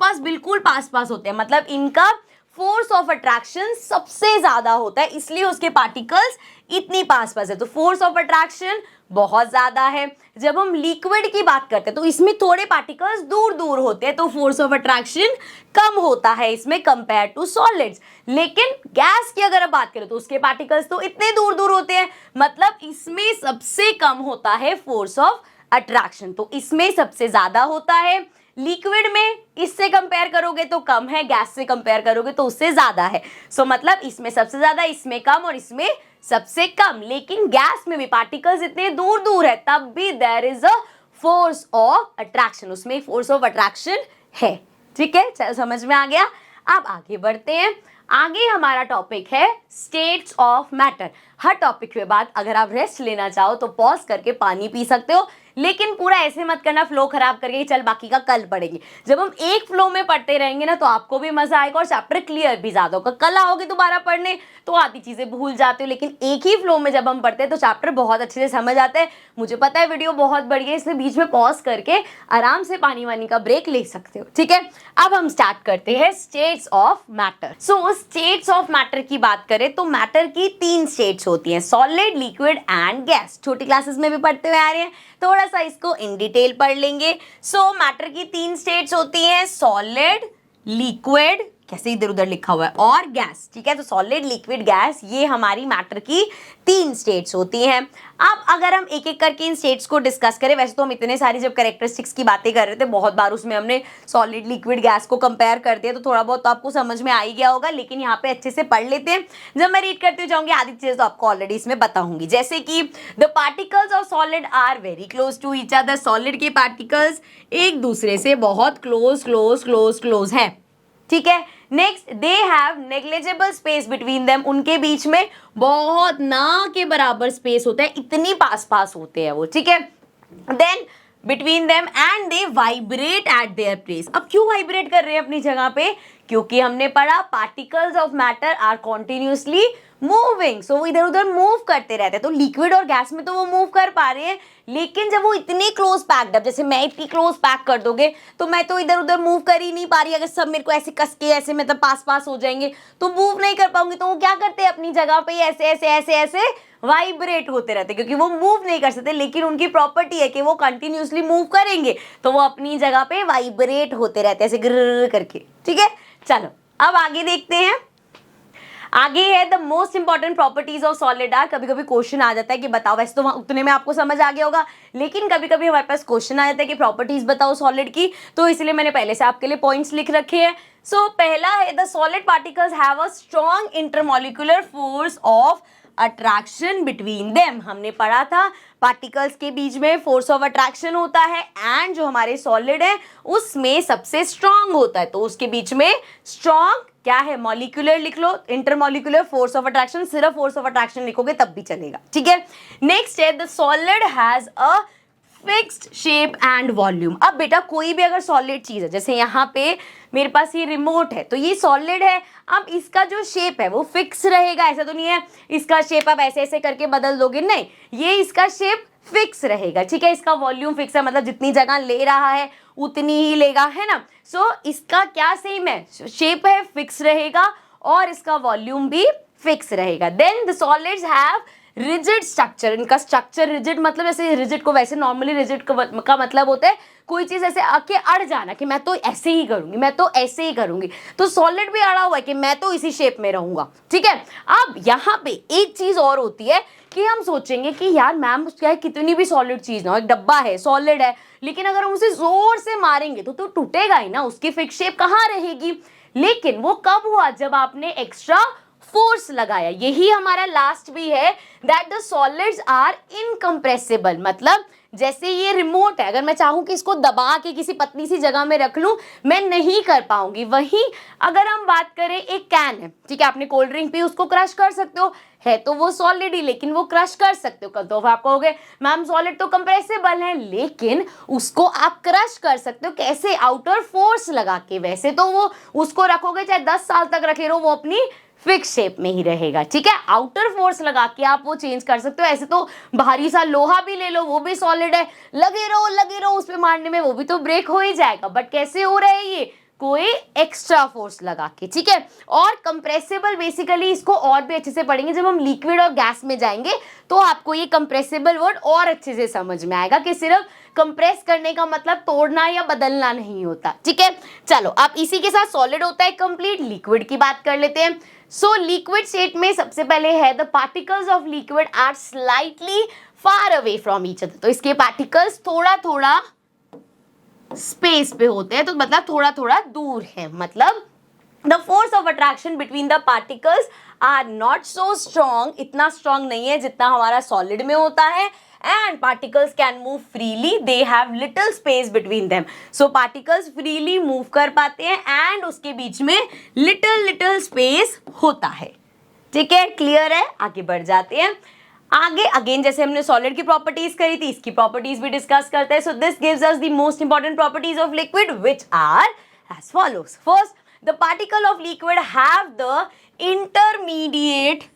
पास होते हैं, मतलब इनका फोर्स ऑफ अट्रैक्शन सबसे ज्यादा होता है, इसलिए उसके पार्टिकल्स इतनी पास है। तो फोर्स ऑफ अट्रैक्शन बहुत ज्यादा है। जब हम लिक्विड की बात करते हैं तो इसमें थोड़े पार्टिकल्स दूर दूर होते हैं, तो फोर्स ऑफ अट्रैक्शन कम होता है इसमें कंपेयर टू सॉलिड्स। लेकिन गैस की अगर आप बात करें तो उसके पार्टिकल्स तो इतने दूर दूर होते हैं, मतलब इसमें सबसे कम होता है फोर्स ऑफ अट्रैक्शन, तो इसमें सबसे ज्यादा होता है। लिक्विड में इससे कंपेयर करोगे तो कम है, गैस से कंपेयर करोगे तो उससे ज्यादा है। सो मतलब इसमें सबसे ज्यादा, इसमें कम, और इसमें सबसे कम। लेकिन गैस में भी पार्टिकल्स इतने दूर दूर है, तब भी there is a force of attraction, उसमें फोर्स ऑफ अट्रैक्शन है। ठीक है, चलो समझ में आ गया। अब आगे बढ़ते हैं। आगे हमारा टॉपिक है states of matter. Her topic के बाद अगर आप रेस्ट लेना चाहो तो पॉज करके पानी पी सकते हो, लेकिन पूरा ऐसे मत करना फ्लो खराब करके चल बाकी का कल पढ़ेंगे। जब हम एक फ्लो में पढ़ते रहेंगे ना तो आपको भी मजा आएगा और चैप्टर क्लियर भी ज्यादा होगा। कल आओगे दोबारा पढ़ने तो आधी चीजें भूल जाते हो, लेकिन एक ही फ्लो में जब हम पढ़ते हैं तो चैप्टर बहुत अच्छे से समझ आता है। मुझे पता है वीडियो बहुत बड़ी है, इसलिए बीच में पॉज करके आराम से पानी वानी का ब्रेक ले सकते हो। ठीक है, अब हम स्टार्ट करते हैं states of matter. So states of matter की बात करें तो मैटर की 3 स्टेट्स होती हैं, सॉलिड, लिक्विड एंड गैस। छोटी क्लासेस में भी पढ़ते हुए आ रहे हैं, थोड़ा सा इसको इन डिटेल पढ़ लेंगे। सो मैटर की 3 स्टेट्स होती हैं, सॉलिड, लिक्विड, कैसे इधर उधर लिखा हुआ है, और गैस। ठीक है, तो सॉलिड, लिक्विड, गैस, ये हमारी मैटर की 3 स्टेट्स होती हैं। अब अगर हम एक एक करके इन स्टेट्स को डिस्कस करें, वैसे तो हम इतने सारी जब कैरेक्टरिस्टिक्स की बातें कर रहे थे बहुत बार उसमें हमने सॉलिड, लिक्विड, गैस को कंपेयर कर दिया, तो थोड़ा बहुत तो आपको समझ में आ ही गया होगा, लेकिन यहाँ पे अच्छे से पढ़ लेते हैं। जब मैं रीड करती जाऊंगी आधी चीजें तो आपको ऑलरेडी इसमें बताऊंगी, जैसे कि the particles of solid are very close to each other. Solid के पार्टिकल्स एक दूसरे से बहुत क्लोज हैं। ठीक है, next, they have negligible space between them. उनके बीच में बहुत ना के बराबर स्पेस होता है, इतनी पास पास होते हैं वो। ठीक है, then between them and they vibrate at their place. अब क्यों वाइब्रेट कर रहे हैं अपनी जगह पे, क्योंकि हमने पढ़ा particles of matter are continuously moving, so वो इधर उधर मूव करते रहते हैं। तो लिक्विड और गैस में तो वो मूव कर पा रहे हैं, लेकिन जब वो इतनी क्लोज पैक्ड, अब जैसे मैं इतनी क्लोज पैक कर दोगे तो मैं तो इधर उधर मूव कर ही नहीं पा रही। अगर सब मेरे को ऐसे कस के ऐसे मतलब पास पास हो जाएंगे तो मूव नहीं कर पाऊंगी। तो वो क्या करते हैं, अपनी जगह पे ऐसे ऐसे ऐसे ऐसे वाइब्रेट होते रहते, क्योंकि वो मूव नहीं कर सकते, लेकिन उनकी प्रॉपर्टी है कि वो कंटिन्यूसली मूव करेंगे, तो वो अपनी जगह पे वाइब्रेट होते रहते हैं ऐसे गिर करके। ठीक है, चलो अब आगे देखते हैं। आगे है the most important properties of solid are. कभी कभी क्वेश्चन आ जाता है कि बताओ, वैसे तो उतने में आपको समझ आ गया होगा, लेकिन कभी कभी हमारे पास क्वेश्चन आ जाता है कि प्रॉपर्टीज बताओ सॉलिड की, तो इसलिए मैंने पहले से आपके लिए पॉइंट्स लिख रखे हैं। सो पहला है the solid particles have a strong intermolecular force of attraction between them. हमने पढ़ा था पार्टिकल्स के बीच में फोर्स ऑफ अट्रैक्शन होता है, एंड जो हमारे सॉलिड है उसमें सबसे स्ट्रॉन्ग होता है, तो उसके बीच में स्ट्रॉन्ग क्या है, मॉलिक्यूलर लिख लो, इंटरमॉलिक्यूलर फोर्स ऑफ अट्रैक्शन, सिर्फ फोर्स ऑफ अट्रैक्शन लिखोगे तब भी चलेगा, ठीक है। नेक्स्ट है the solid has a fixed shape and volume. अब बेटा कोई भी अगर सॉलिड चीज है, जैसे यहाँ पे मेरे पास ये रिमोट है, तो ये सॉलिड है, अब इसका जो शेप है वो फिक्स रहेगा, ऐसा तो नहीं है इसका शेप आप ऐसे ऐसे करके बदल दोगे, नहीं, ये इसका शेप फिक्स रहेगा, ठीक है। इसका वॉल्यूम फिक्स है, मतलब जितनी जगह ले रहा है उतनी ही लेगा, है ना। सो इसका क्या सेम है, शेप है फिक्स रहेगा और इसका वॉल्यूम भी फिक्स रहेगा। Then the solids have rigid structure. इनका स्ट्रक्चर रिजिड मतलब ऐसे, रिजिड को वैसे नॉर्मली रिजिड का मतलब होता है कोई चीज ऐसे आके अड़ जाना कि मैं तो ऐसे ही करूंगी, मैं तो ऐसे ही करूंगी, तो सॉलिड भी अड़ा हुआ है कि मैं तो इसी शेप में रहूंगा, ठीक है। अब यहाँ पे एक चीज और होती है कि हम सोचेंगे कि यार मैम क्या कितनी भी सॉलिड चीज ना, एक डब्बा है सॉलिड है, लेकिन अगर हम उसे जोर से मारेंगे तो टूटेगा ही ना, उसकी फिक्स शेप कहाँ रहेगी। लेकिन वो कब हुआ, जब आपने एक्स्ट्रा फोर्स लगाया। यही हमारा लास्ट भी है, that the solids are incompressible. मतलब जैसे ये रिमोट है, अगर मैं चाहूं कि इसको दबा के किसी पतली सी जगह में रख लूं, मैं नहीं कर पाऊंगी। वहीं अगर हम बात करें, एक कैन है, ठीक है, आपने कोल्ड ड्रिंक पी, उसको क्रश कर सकते हो, है तो वो सॉलिड ही, लेकिन वो क्रश कर सकते हो। कल तो आप कहोगे मैम सॉलिड तो कंप्रेसिबल है, लेकिन उसको आप क्रश कर सकते हो, कैसे, आउटर फोर्स लगा के। वैसे तो वो उसको रखोगे चाहे 10 साल तक रखे रहो, वो अपनी फिक्स शेप में ही रहेगा, ठीक है। आउटर फोर्स लगा के आप वो चेंज कर सकते हो। ऐसे तो भारी सा लोहा भी ले लो, वो भी सॉलिड है, लगे रहो उस पे मारने में, वो भी तो ब्रेक हो ही जाएगा। बट कैसे हो रहा है ये, कोई एक्स्ट्रा फोर्स लगा के, ठीक है। और कंप्रेसिबल बेसिकली इसको और भी अच्छे से पढ़ेंगे जब हम लिक्विड और गैस में जाएंगे, तो आपको ये कंप्रेसिबल वर्ड और अच्छे से समझ में आएगा कि सिर्फ कंप्रेस करने का मतलब तोड़ना या बदलना नहीं होता, ठीक है। चलो अब इसी के साथ सॉलिड होता है कंप्लीट, लिक्विड की बात कर लेते हैं। सो लिक्विड स्टेट में सबसे पहले है the particles of liquid are slightly far away from each other. तो इसके पार्टिकल्स थोड़ा थोड़ा स्पेस पे होते हैं, तो मतलब थोड़ा थोड़ा दूर है। मतलब the force of attraction between the particles are not so strong, इतना स्ट्रॉन्ग नहीं है जितना हमारा सॉलिड में होता है। And particles can move freely, they have little space between them. So particles freely move कर पाते हैं and उसके बीच में little space होता है, ठीक है, क्लियर है। आगे बढ़ जाते हैं। आगे अगेन जैसे हमने सॉलिड की प्रॉपर्टीज करी थी, इसकी प्रॉपर्टीज भी डिस्कस करते हैं। So this gives us the most important properties of liquid which are as follows. First, the particle of liquid have the intermediate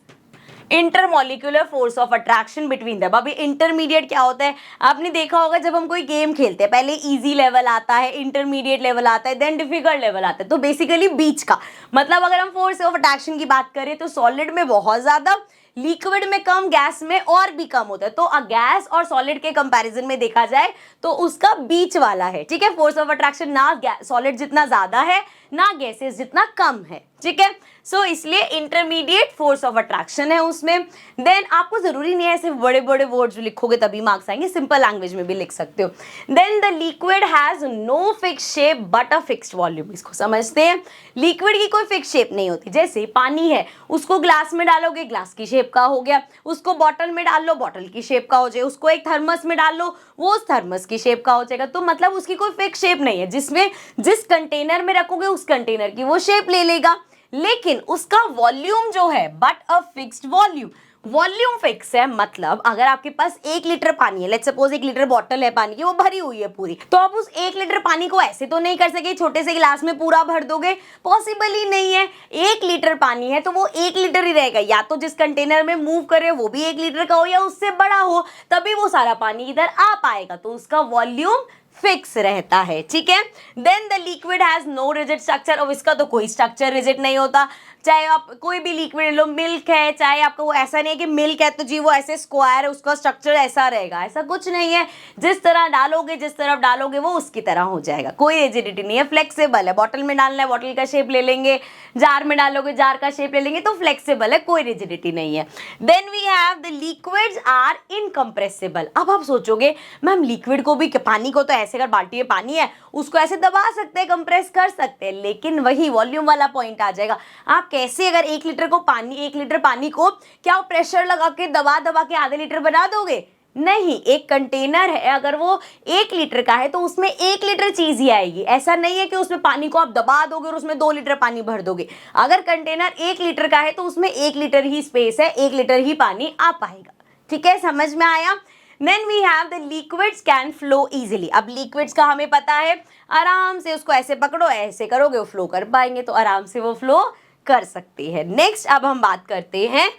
intermolecular force of attraction between them. अभी intermediate क्या होता है, आपने देखा होगा जब हम कोई गेम खेलते हैं, पहले इजी लेवल आता है, इंटरमीडिएट लेवल आता है, देन डिफिकल्ट लेवल आता है, तो बेसिकली बीच का। मतलब अगर हम फोर्स ऑफ अट्रैक्शन की बात करें तो सॉलिड में बहुत ज्यादा, लिक्विड में कम, गैस में और भी कम होता है। तो गैस और सॉलिड के कंपैरिजन में देखा जाए तो उसका बीच वाला है, ठीक है। फोर्स ऑफ अट्रैक्शन ना सॉलिड जितना ज्यादा है, ना गैसेस जितना कम है, ठीक है। सो इसलिए इंटरमीडिएट फोर्स ऑफ अट्रैक्शन है उसमें। देन आपको जरूरी नहीं है ऐसे बड़े बड़े वर्ड्स लिखोगे तभी मार्क्स आएंगे, सिंपल लैंग्वेज में भी लिख सकते हो। Then the liquid has no fix shape but a fixed volume. इसको समझते हैं, लिक्विड की कोई फिक्स शेप नहीं होती। जैसे पानी है, उसको ग्लास में डालोगे ग्लास की शेप का हो गया, उसको बॉटल में डाल लो बॉटल की शेप का हो जाए, उसको एक थर्मस में डाल लो वो उस थर्मस की शेप का हो जाएगा। तो मतलब उसकी कोई फिक्स शेप नहीं है, जिसमें जिस कंटेनर में रखोगे उस कंटेनर की वो शेप ले लेगा। लेकिन उसका वॉल्यूम जो है but a fixed volume, volume fix है। मतलब अगर आपके पास 1 लीटर पानी है, लेट्स सपोज 1 लीटर बॉटल है पानी की, वो भरी हुई है पूरी, तो आप उस 1 लीटर पानी को ऐसे तो नहीं कर सके छोटे से गिलास में पूरा भर दोगे, पॉसिबल ही नहीं है। 1 लीटर पानी है तो वो 1 लीटर ही रहेगा, या तो जिस कंटेनर में मूव करे वो भी 1 लीटर का हो या उससे बड़ा हो, तभी वो सारा पानी इधर आ पाएगा, तो उसका वॉल्यूम फिक्स रहता है, ठीक है। Then the liquid has no rigid structure. अब इसका तो कोई स्ट्रक्चर रिजिड नहीं होता, चाहे आप कोई भी लिक्विड लो, मिल्क है, चाहे आपको वो ऐसा नहीं है कि मिल्क है तो जी वो ऐसे स्क्वायर है, उसका स्ट्रक्चर ऐसा रहेगा, ऐसा कुछ नहीं है। जिस तरह डालोगे, जिस तरफ डालोगे वो उसकी तरह हो जाएगा, कोई रिजिडिटी नहीं है, फ्लेक्सिबल है। बॉटल में डालना है बॉटल का शेप ले लेंगे, जार में डालोगे जार का शेप ले लेंगे, तो फ्लेक्सिबल है, कोई रिजिडिटी नहीं है। Then we have the liquids are incompressible. अब आप सोचोगे मैम लिक्विड को भी, पानी को तो ऐसे, अगर बाल्टी में पानी है उसको ऐसे दबा सकते हैं, कंप्रेस कर सकते हैं, लेकिन वही वॉल्यूम वाला पॉइंट आ जाएगा। आप कैसे अगर 1 लीटर पानी को क्या प्रेशर लगा के दबा दबा के आधे लीटर बना दोगे? नहीं। एक कंटेनर है, अगर वो 1 लीटर का है तो उसमें 1 लीटर चीज ही आएगी। ऐसा नहीं है कि उसमें पानी को आप दबा दोगे और उसमें 2 लीटर पानी भर दोगे। अगर कंटेनर 1 लीटर का है तो उसमें 1 लीटर ही स्पेस है, 1 लीटर ही पानी आ पाएगा। ठीक है, समझ में आया? Then we have the liquids can flow easily। अब liquids का हमें पता है, आराम से उसको ऐसे पकड़ो, ऐसे करोगे वो फ्लो कर पाएंगे, तो आराम से वो फ्लो कर सकती है। नेक्स्ट अब हम बात करते हैं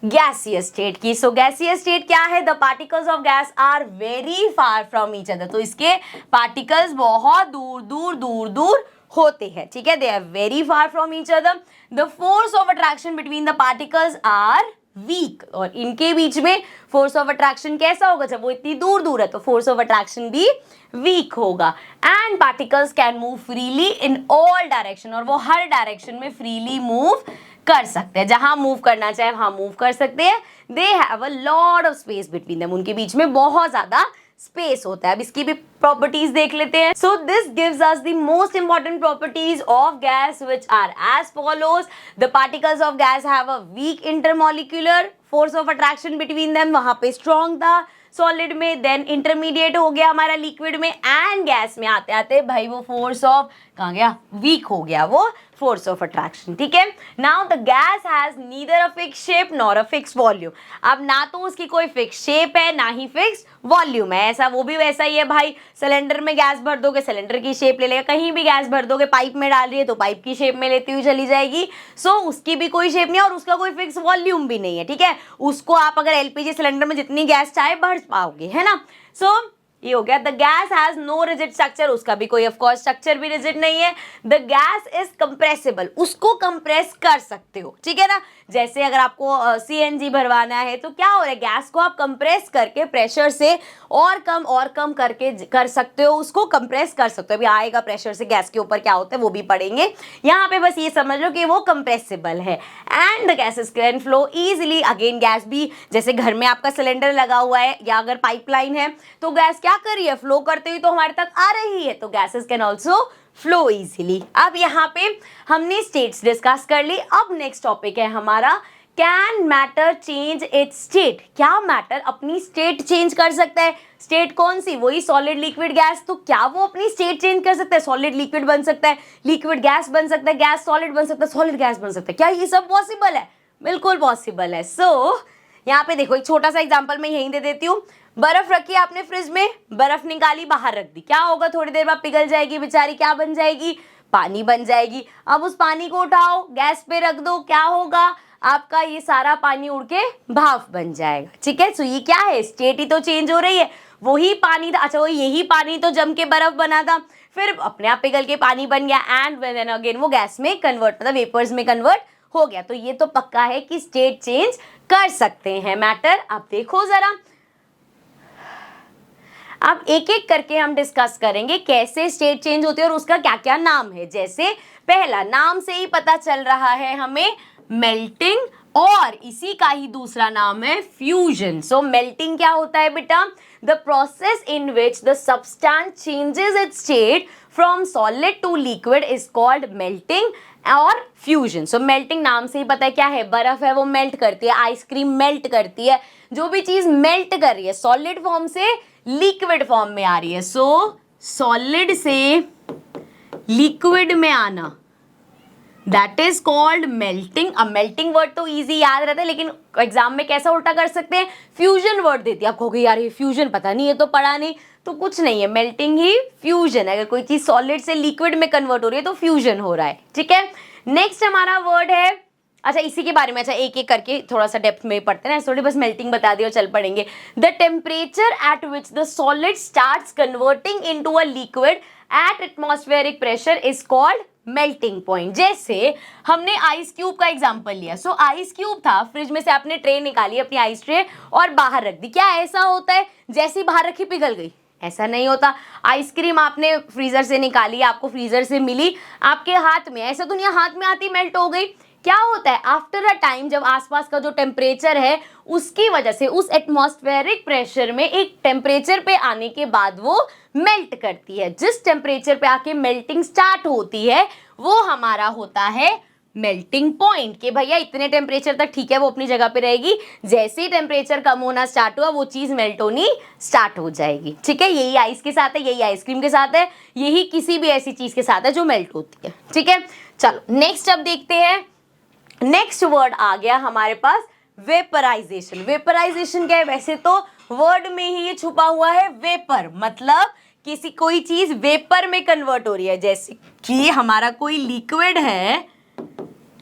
गैसियस स्टेट की। सो गैसियस स्टेट क्या है? The particles of gas are very far from each other. तो इसके पार्टिकल्स बहुत दूर दूर दूर दूर होते हैं। ठीक है, they are very far from each other. The force of attraction between the particles are weak. और इनके बीच में फोर्स ऑफ अट्रैक्शन कैसा होगा? जब वो इतनी दूर दूर है तो फोर्स ऑफ अट्रैक्शन भी वीक होगा। And particles can move freely in all direction. और वो हर डायरेक्शन में फ्रीली मूव कर सकते हैं, जहां मूव करना चाहे वहां मूव कर सकते हैं। They have a lot of space between them. उनके बीच में बहुत ज्यादा स्पेस होता है। अब इसकी भी प्रॉपर्टीज देख लेते हैं। So this gives us the most important properties of gas which are as follows. The particles of gas have a weak intermolecular force of attraction between them, वहां पे स्ट्रॉन्ग था सॉलिड में, देन इंटरमीडिएट हो गया हमारा liquid में, and gas में आते आते भाई वो फोर्स ऑफ कहाँ गया? वीक हो गया वो फोर्स ऑफ अट्रैक्शन। ठीक है, now the gas has neither a fix shape nor a fix volume. अब ना तो उसकी कोई फिक्स शेप है ना ही फिक्स वॉल्यूम है। ऐसा वो भी वैसा ही है भाई, सिलेंडर में गैस भर दोगे सिलेंडर की शेप ले लेगा, कहीं भी गैस भर दोगे, पाइप में डाल रही है तो पाइप की शेप में लेती हुई चली जाएगी। सो उसकी भी कोई शेप नहीं है और उसका कोई फिक्स वॉल्यूम भी नहीं है। ठीक है, उसको आप अगर एलपीजी सिलेंडर में जितनी गैस चाहे भर पाओगे, है ना। सो ये हो गया। The gas has no rigid structure. उसका भी कोई ऑफकोर्स स्ट्रक्चर भी रिजिड नहीं है। The gas is compressible. उसको कंप्रेस कर सकते हो। ठीक है ना, जैसे अगर आपको सीएनजी भरवाना है तो क्या हो रहा है? गैस को आप कंप्रेस करके प्रेशर से और कम करके कर सकते हो, उसको कंप्रेस कर सकते हो। अभी आएगा प्रेशर से गैस के ऊपर क्या होता है वो भी पढ़ेंगे। यहाँ पे बस ये समझ लो कि वो कंप्रेसिबल है। And the gases can flow easily. Again gas भी, जैसे घर में आपका सिलेंडर लगा हुआ है या अगर पाइपलाइन है तो गैस क्या कर रही है? फ्लो करते हुए तो हमारे तक आ रही है। तो gases can also flow easily. अब यहाँ पे हमने स्टेट्स डिस्कस कर ली। अब नेक्स्ट टॉपिक है हमारा can matter change it's state. क्या मैटर अपनी स्टेट चेंज कर सकता है? स्टेट कौन सी? वही सॉलिड लिक्विड गैस। तो क्या वो अपनी स्टेट चेंज कर सकता है? सॉलिड लिक्विड बन सकता है, लिक्विड गैस बन सकता है, गैस सॉलिड बन सकता है, सॉलिड गैस बन सकता है। क्या ये सब पॉसिबल है? बिल्कुल पॉसिबल है। सो यहाँ पे देखो एक छोटा सा एग्जाम्पल मैं यहीं दे देती हूँ। बर्फ रखी आपने फ्रिज में, बर्फ निकाली बाहर रख दी, क्या होगा? थोड़ी देर बाद पिघल जाएगी बेचारी, क्या बन जाएगी? पानी बन जाएगी। अब उस पानी को उठाओ गैस पे रख दो, क्या होगा? आपका ये सारा पानी उड़ के भाप बन जाएगा। ठीक है, सो ये क्या है? स्टेट ही तो चेंज हो रही है। वही पानी था, अच्छा वो यही पानी तो जम के बर्फ बना था, फिर अपने आप पिघल के पानी बन गया एंड देन अगेन वो गैस में कन्वर्ट, मतलब वेपर्स में कन्वर्ट हो गया। तो ये तो पक्का है कि स्टेट चेंज कर सकते हैं मैटर। अब देखो जरा, अब एक एक करके हम डिस्कस करेंगे कैसे स्टेट चेंज होती है और उसका क्या क्या नाम है। जैसे पहला, नाम से ही पता चल रहा है हमें मेल्टिंग, और इसी का ही दूसरा नाम है फ्यूजन। सो मेल्टिंग क्या होता है बेटा? The process in which the substance changes its state from solid to liquid is called melting और फ्यूजन। सो मेल्टिंग नाम से ही पता है क्या है? बर्फ है वो मेल्ट करती है, आइसक्रीम मेल्ट करती है, जो भी चीज मेल्ट कर रही है सॉलिड फॉर्म से लिक्विड फॉर्म में आ रही है। सो सॉलिड से लिक्विड में आना, दैट इज कॉल्ड मेल्टिंग। अब मेल्टिंग वर्ड तो इजी याद रहता है, लेकिन एग्जाम में कैसा उल्टा कर सकते हैं? फ्यूजन वर्ड देती है। आप कहोगे यार ये फ्यूजन पता नहीं, ये तो पढ़ा नहीं, तो कुछ नहीं है, मेल्टिंग ही फ्यूजन है। अगर कोई चीज सॉलिड से लिक्विड में कन्वर्ट हो रही है तो फ्यूजन हो रहा है। ठीक है, नेक्स्ट हमारा वर्ड है, अच्छा इसी के बारे में, अच्छा एक एक करके थोड़ा सा डेप्थ में पढ़ते हैं, थोड़ी बस मेल्टिंग बता दी और चल पड़ेंगे। The temperature at which the solid starts converting into a liquid at atmospheric pressure is called melting point. जैसे हमने आइस क्यूब का एग्जांपल लिया, सो आइस क्यूब था, फ्रिज में से आपने ट्रे निकाली, अपनी आइस ट्रे, और बाहर रख दी। क्या ऐसा होता है जैसे ही बाहर रखी पिघल गई? ऐसा नहीं होता। आइसक्रीम आपने फ्रीजर से निकाली, आपको फ्रीजर से मिली आपके हाथ में, ऐसा तो नहीं हाथ में आती मेल्ट हो गई। क्या होता है आफ्टर अ टाइम, जब आसपास का जो टेम्परेचर है उसकी वजह से, उस एटमॉस्फेरिक प्रेशर में एक टेम्परेचर पे आने के बाद वो मेल्ट करती है। जिस टेम्परेचर पे आके मेल्टिंग स्टार्ट होती है वो हमारा होता है मेल्टिंग पॉइंट। कि भैया इतने टेम्परेचर तक ठीक है, वो अपनी जगह पे रहेगी, जैसे ही टेम्परेचर कम होना स्टार्ट हुआ वो चीज मेल्ट होनी स्टार्ट हो जाएगी। ठीक है, यही आइस के साथ है, यही आइसक्रीम के साथ है, यही किसी भी ऐसी चीज के साथ है जो मेल्ट होती है। ठीक है, चलो नेक्स्ट अब देखते हैं। नेक्स्ट वर्ड आ गया हमारे पास वेपराइजेशन। वेपराइजेशन क्या है? वैसे तो वर्ड में ही ये छुपा हुआ है, वेपर मतलब किसी कोई चीज वेपर में कन्वर्ट हो रही है। जैसे कि हमारा कोई लिक्विड है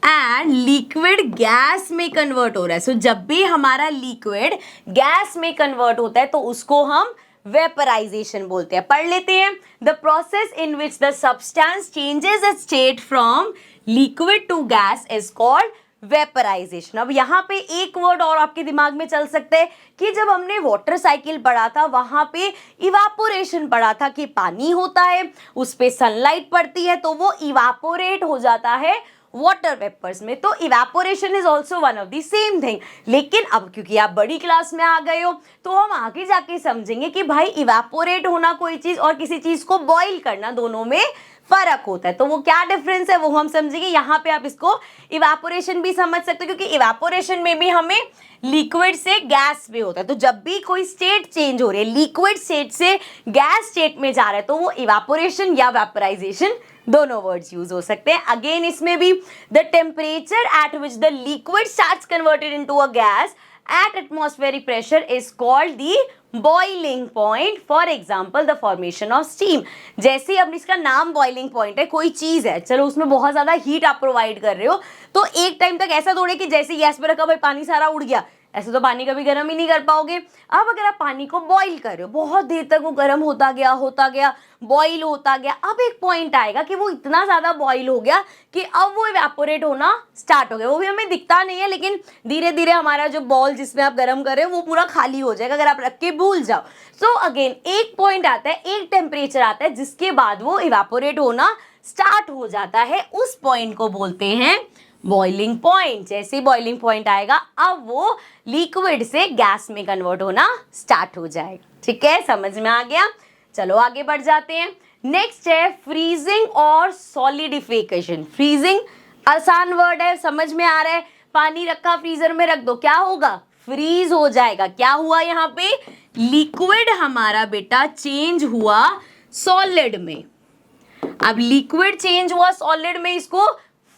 एंड लिक्विड गैस में कन्वर्ट हो रहा है। सो जब भी हमारा लिक्विड गैस में कन्वर्ट होता है तो उसको हम वेपराइजेशन बोलते हैं। पढ़ लेते हैं। The process in which the substance changes its state from liquid to gas is called vaporization. अब यहाँ पे एक वर्ड और आपके दिमाग में चल सकते हैं कि जब हमने वाटर साइकिल पढ़ा था वहां पे इवापोरेशन पढ़ा था कि पानी होता है, उस पे सनलाइट पड़ती है तो वो इवापोरेट हो जाता है वाटर वेपर्स में। तो evaporation is also one of the same thing. लेकिन अब क्योंकि आप बड़ी क्लास में आ गए हो तो हम आगे जाके समझेंगे कि भाई इवेपोरेट होना कोई चीज और किसी चीज को बॉईल करना, दोनों में फर्क होता है। तो वो क्या डिफरेंस है वो हम समझेंगे। यहाँ पे आप इसको इवेपोरेशन भी समझ सकते हो क्योंकि इवेपोरेशन में भी हमें लिक्विड से गैस में होता है। तो जब भी कोई स्टेट चेंज हो रही है, लिक्विड स्टेट से गैस स्टेट में जा रहा है, तो वो इवेपोरेशन या वेपराइजेशन दोनों वर्ड्स यूज हो सकते हैं। अगेन इसमें भी the temperature at which the liquid starts converted into a gas at atmospheric pressure is called the boiling point. For example, the formation of steam. जैसे अब इसका नाम boiling point है, कोई चीज है, चलो उसमें बहुत ज्यादा हीट आप प्रोवाइड कर रहे हो, तो एक टाइम तक ऐसा थोड़े कि जैसे गैस पे रखा भाई पानी सारा उड़ गया, ऐसे तो पानी कभी गर्म ही नहीं कर पाओगे। अब अगर आप पानी को बॉईल कर रहे हो, बहुत देर तक वो गर्म होता गया बॉईल होता गया, अब एक पॉइंट आएगा कि वो इतना ज्यादा बॉईल हो गया कि अब वो इवेपोरेट होना स्टार्ट हो गया। वो भी हमें दिखता नहीं है लेकिन धीरे धीरे हमारा जो बॉल जिसमें आप गर्म कर रहे हो वो पूरा खाली हो जाएगा अगर आप रख के भूल जाओ। सो अगेन एक पॉइंट आता है, एक टेम्परेचर आता है जिसके बाद वो इवेपोरेट होना स्टार्ट हो जाता है। उस पॉइंट को बोलते हैं बॉइलिंग पॉइंट। जैसे बॉइलिंग पॉइंट आएगा अब वो लिक्विड से गैस में कन्वर्ट होना स्टार्ट हो जाएगा। ठीक है, समझ में आ गया। चलो आगे बढ़ जाते हैं। नेक्स्ट है फ्रीजिंग और सॉलिडिफिकेशन। फ्रीजिंग आसान वर्ड है, समझ में आ रहा है। पानी रखा फ्रीजर में रख दो, क्या होगा? फ्रीज हो जाएगा। क्या हुआ यहाँ पे? लिक्विड हमारा बेटा चेंज हुआ सॉलिड में। अब लिक्विड चेंज हुआ सॉलिड में, इसको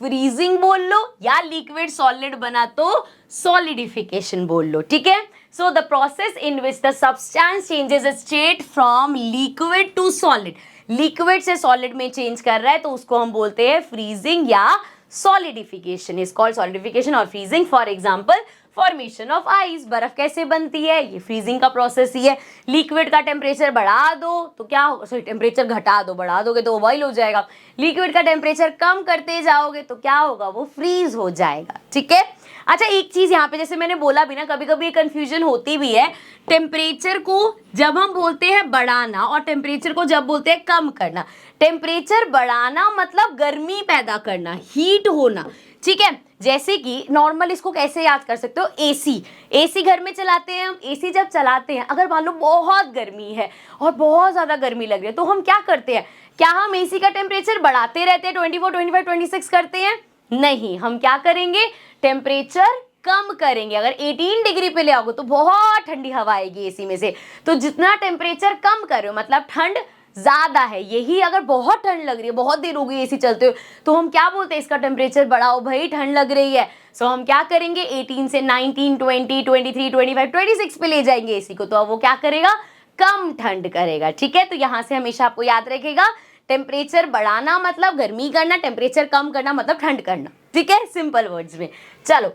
फ्रीजिंग बोल लो, या लिक्विड सॉलिड बना तो सॉलिडिफिकेशन बोल लो। ठीक है, so the process in which the substance changes state from liquid to solid, liquid से सॉलिड में चेंज कर रहा है तो उसको हम बोलते हैं फ्रीजिंग या सॉलिडिफिकेशन। इज कॉल्ड सॉलिडिफिकेशन और freezing. For example formation of ice, बर्फ कैसे बनती है? ये फ्रीजिंग का प्रोसेस ही है। लिक्विड का टेम्परेचर बढ़ा दो तो क्या होगा? सॉरी, टेम्परेचर घटा दो, बढ़ा दोगे तो बॉईल हो जाएगा। लिक्विड का टेम्परेचर कम करते जाओगे तो क्या होगा? वो फ्रीज हो जाएगा। ठीक है, अच्छा एक चीज यहाँ पे जैसे मैंने बोला भी ना, कभी कभी कंफ्यूजन होती भी है। टेम्परेचर को जब हम बोलते हैं बढ़ाना और टेम्परेचर को जब बोलते हैं कम करना। टेम्परेचर बढ़ाना मतलब गर्मी पैदा करना, हीट होना। ठीक है, जैसे कि नॉर्मल इसको कैसे याद कर सकते हो? एसी, एसी घर में चलाते हैं हम। एसी जब चलाते हैं, अगर मान लो बहुत गर्मी है और बहुत ज्यादा गर्मी लग रही है तो हम क्या करते हैं? क्या हम एसी का टेम्परेचर बढ़ाते रहते हैं? 24, 25, 26 करते हैं? नहीं, हम क्या करेंगे? टेम्परेचर कम करेंगे। अगर 18 डिग्री पे ले आओगे तो बहुत ठंडी हवा आएगी एसी में से, तो जितना टेम्परेचर कम कर रहे हो मतलब ठंड ज्यादा है। यही अगर बहुत ठंड लग रही है, बहुत देर हो गई एसी चलते हुए, तो हम क्या बोलते हैं? इसका टेम्परेचर बढ़ाओ भाई, ठंड लग रही है। सो हम क्या करेंगे? 18 से 19, 20, 23, 25, 26 पे ले जाएंगे एसी को, तो अब वो क्या करेगा? कम ठंड करेगा। ठीक है, तो यहां से हमेशा आपको याद रखेगा, टेम्परेचर बढ़ाना मतलब गर्मी करना, टेम्परेचर कम करना मतलब ठंड करना। ठीक है, सिंपल वर्ड्स में। चलो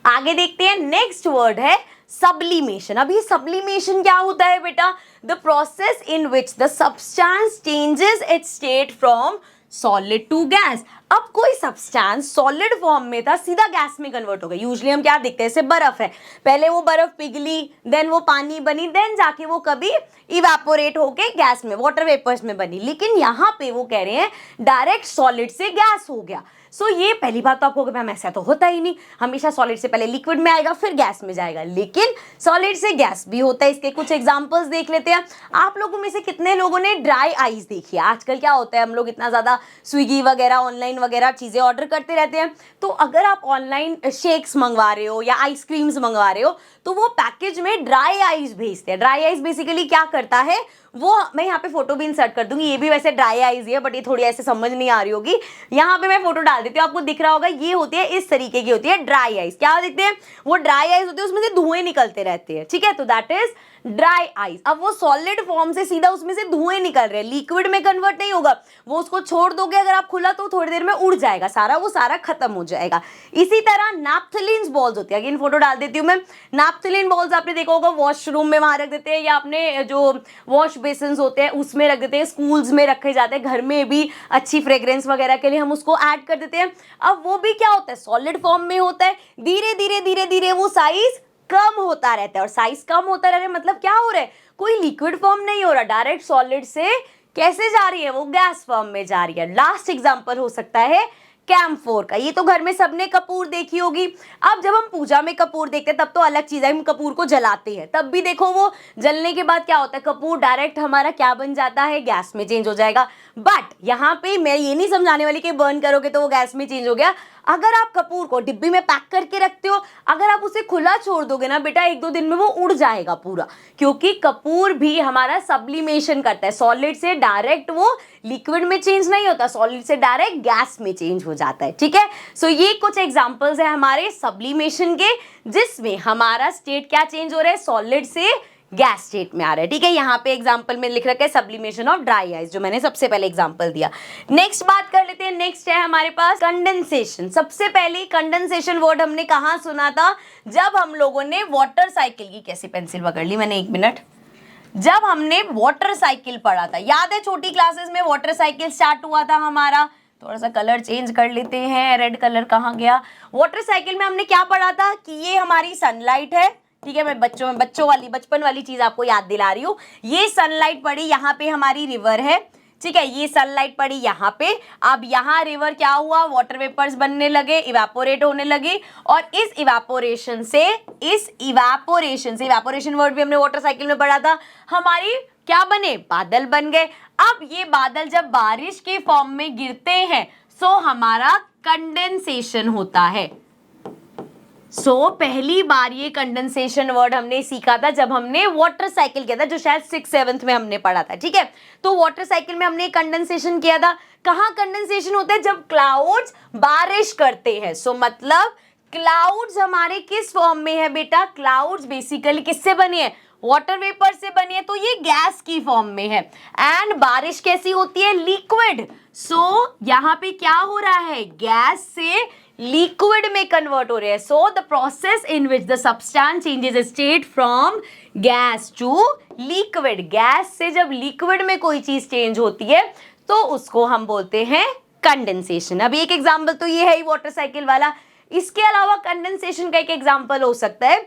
आगे देखते हैं। नेक्स्ट वर्ड है सब्लिमेशन। अब ये सब्लिमेशन क्या होता है बेटा? The process in which the substance changes its state from solid to gas. अब कोई सब्सटेंस सॉलिड फॉर्म में था, सीधा गैस में कन्वर्ट हो गया। यूजुअली हम क्या देखते हैं, जैसे बर्फ है, पहले वो बर्फ पिघली, देन वो पानी बनी, देन जाके वो कभी इवेपोरेट होके गैस में, वाटर वेपर्स में बनी। लेकिन यहाँ पे वो कह रहे हैं डायरेक्ट सॉलिड से गैस हो गया। सो ये पहली बात तो आपको कि मैम ऐसा तो होता ही नहीं, हमेशा सॉलिड से पहले लिक्विड में आएगा फिर गैस में जाएगा, लेकिन सॉलिड से गैस भी होता है। इसके कुछ एग्जांपल्स देख लेते हैं। आप लोगों में से कितने लोगों ने ड्राई आइस देखी है? आजकल क्या होता है, हम लोग इतना ज़्यादा स्विगी वगैरह ऑनलाइन वगैरह चीज़ें ऑर्डर करते रहते हैं, तो अगर आप ऑनलाइन शेक्स मंगवा रहे हो या आइसक्रीम्स मंगवा रहे हो तो वो पैकेज में ड्राई आइस भेजते हैं। ड्राई आइस बेसिकली क्या करता है, वो मैं यहाँ पे फोटो भी इंसर्ट कर दूंगी, ये भी वैसे ड्राई आइस ही है बट ये थोड़ी ऐसे समझ नहीं आ रही होगी, यहाँ पे मैं फोटो डाल देती हूँ, आपको दिख रहा होगा। ये होती है इस तरीके की होती है ड्राई आइस। क्या दिखते हैं, वो ड्राई आइस होती है, उसमें से धुएं निकलते रहते हैं, ठीक है, तो दैट इज ड्राई आइस। अब वो सॉलिड फॉर्म से सीधा उसमें से धुएं निकल रहे हैं, लिक्विड में कन्वर्ट नहीं होगा, वो उसको छोड़ दोगे अगर आप खुला तो थोड़ी देर में उड़ जाएगा सारा, वो सारा खत्म हो जाएगा। इसी तरह नैप्थलीन बॉल्स होती है, अगेन फोटो डाल देती हूँ मैं। नैप्थलीन बॉल्स आपने देखा होगा वॉशरूम में वहां रख देते हैं, या अपने जो वॉश बेसिन होते हैं उसमें रख देते हैं, स्कूल्स में रखे जाते हैं, घर में भी अच्छी फ्रेग्रेंस वगैरह के लिए हम उसको ऐड कर देते हैं। अब वो भी क्या होता है, सॉलिड फॉर्म में होता है, धीरे धीरे धीरे धीरे वो साइज कम होता रहता है, और साइज कम होता रह रहा है मतलब क्या हो रहा है, कोई लिक्विड फॉर्म नहीं हो रहा, डायरेक्ट सॉलिड से कैसे जा रही है, वो गैस फॉर्म में जा रही है। लास्ट एग्जांपल हो सकता है कैम्फोर का। ये तो घर में सबने कपूर देखी होगी। अब जब हम पूजा में कपूर देखते हैं तब तो अलग चीज है, हम कपूर को जलाते हैं, तब भी देखो वो जलने के बाद क्या होता है, कपूर डायरेक्ट हमारा क्या बन जाता है, गैस में चेंज हो जाएगा। बट यहाँ पे मैं ये नहीं समझाने वाली कि बर्न करोगे तो वो गैस में चेंज हो गया। अगर आप कपूर को डिब्बी में पैक करके रखते हो, अगर आप उसे खुला छोड़ दोगे ना बेटा, 1-2 दिन में वो उड़ जाएगा पूरा, क्योंकि कपूर भी हमारा सब्लिमेशन करता है, सॉलिड से डायरेक्ट वो लिक्विड में चेंज नहीं होता, सॉलिड से डायरेक्ट गैस में चेंज हो जाता है, ठीक है। सो ये कुछ एग्जांपल्स है हमारे सब्लिमेशन के, जिसमें हमारा स्टेट क्या चेंज हो रहा है, सॉलिड से गैस स्टेट में आ रहा है, ठीक है। यहाँ पे एग्जांपल में लिख रखा है सब्लिमेशन ऑफ ड्राई आइस, जो मैंने सबसे पहले एग्जांपल दिया। नेक्स्ट बात कर लेते हैं, नेक्स्ट है हमारे पास कंडेंसेशन। सबसे पहले कंडेंसेशन वर्ड हमने कहाँ सुना था, जब हम लोगों ने वाटर साइकिल की, कैसी पेंसिल पकड़ ली मैंने, 1 मिनट, जब हमने वाटर साइकिल पढ़ा था, याद है छोटी क्लासेस में वाटर साइकिल स्टार्ट हुआ था हमारा। थोड़ा सा कलर चेंज कर लेते हैं, रेड कलर कहाँ गया। वाटर साइकिल में हमने क्या पढ़ा था कि ये हमारी सनलाइट है, ठीक है, मैं बचपन वाली चीज आपको याद दिला रही हूँ। ये सनलाइट पड़ी, यहाँ पे हमारी रिवर है, ठीक है, ये सनलाइट पड़ी यहाँ पे। अब यहाँ रिवर क्या हुआ, वाटर वेपर्स बनने लगे, इवेपोरेट होने लगे, और इस इवेपोरेशन वर्ड भी हमने वाटर साइकिल में पढ़ा था, हमारी क्या बने, बादल बन गए। अब ये बादल जब बारिश के फॉर्म में गिरते हैं सो हमारा कंडेंसेशन होता है। पहली बार ये कंडेंसेशन वर्ड हमने सीखा था जब हमने वाटर साइकिल किया था, जो शायद 6th-7th में हमने पढ़ा था, ठीक है। तो वाटर साइकिल में हमने कंडेंसेशन किया था। कहाँ कंडेंसेशन होता है, जब क्लाउड्स बारिश करते हैं। मतलब क्लाउड्स हमारे किस फॉर्म में है बेटा, क्लाउड्स बेसिकली किससे बने हैं, वाटर वेपर से बनी है, तो ये गैस की फॉर्म में है। एंड बारिश कैसी होती है, लिक्विड। यहाँ पे क्या हो रहा है, गैस से लिक्विड में कन्वर्ट हो रहे हैं। So the process in which the substance changes state from gas to liquid. Gas से जब लिक्विड में कोई चीज चेंज होती है तो उसको हम बोलते हैं कंडेंसेशन। अब एक एग्जाम्पल तो ये है ही वाटर साइकिल वाला। इसके अलावा कंडेंसेशन का एक एग्जाम्पल हो सकता है,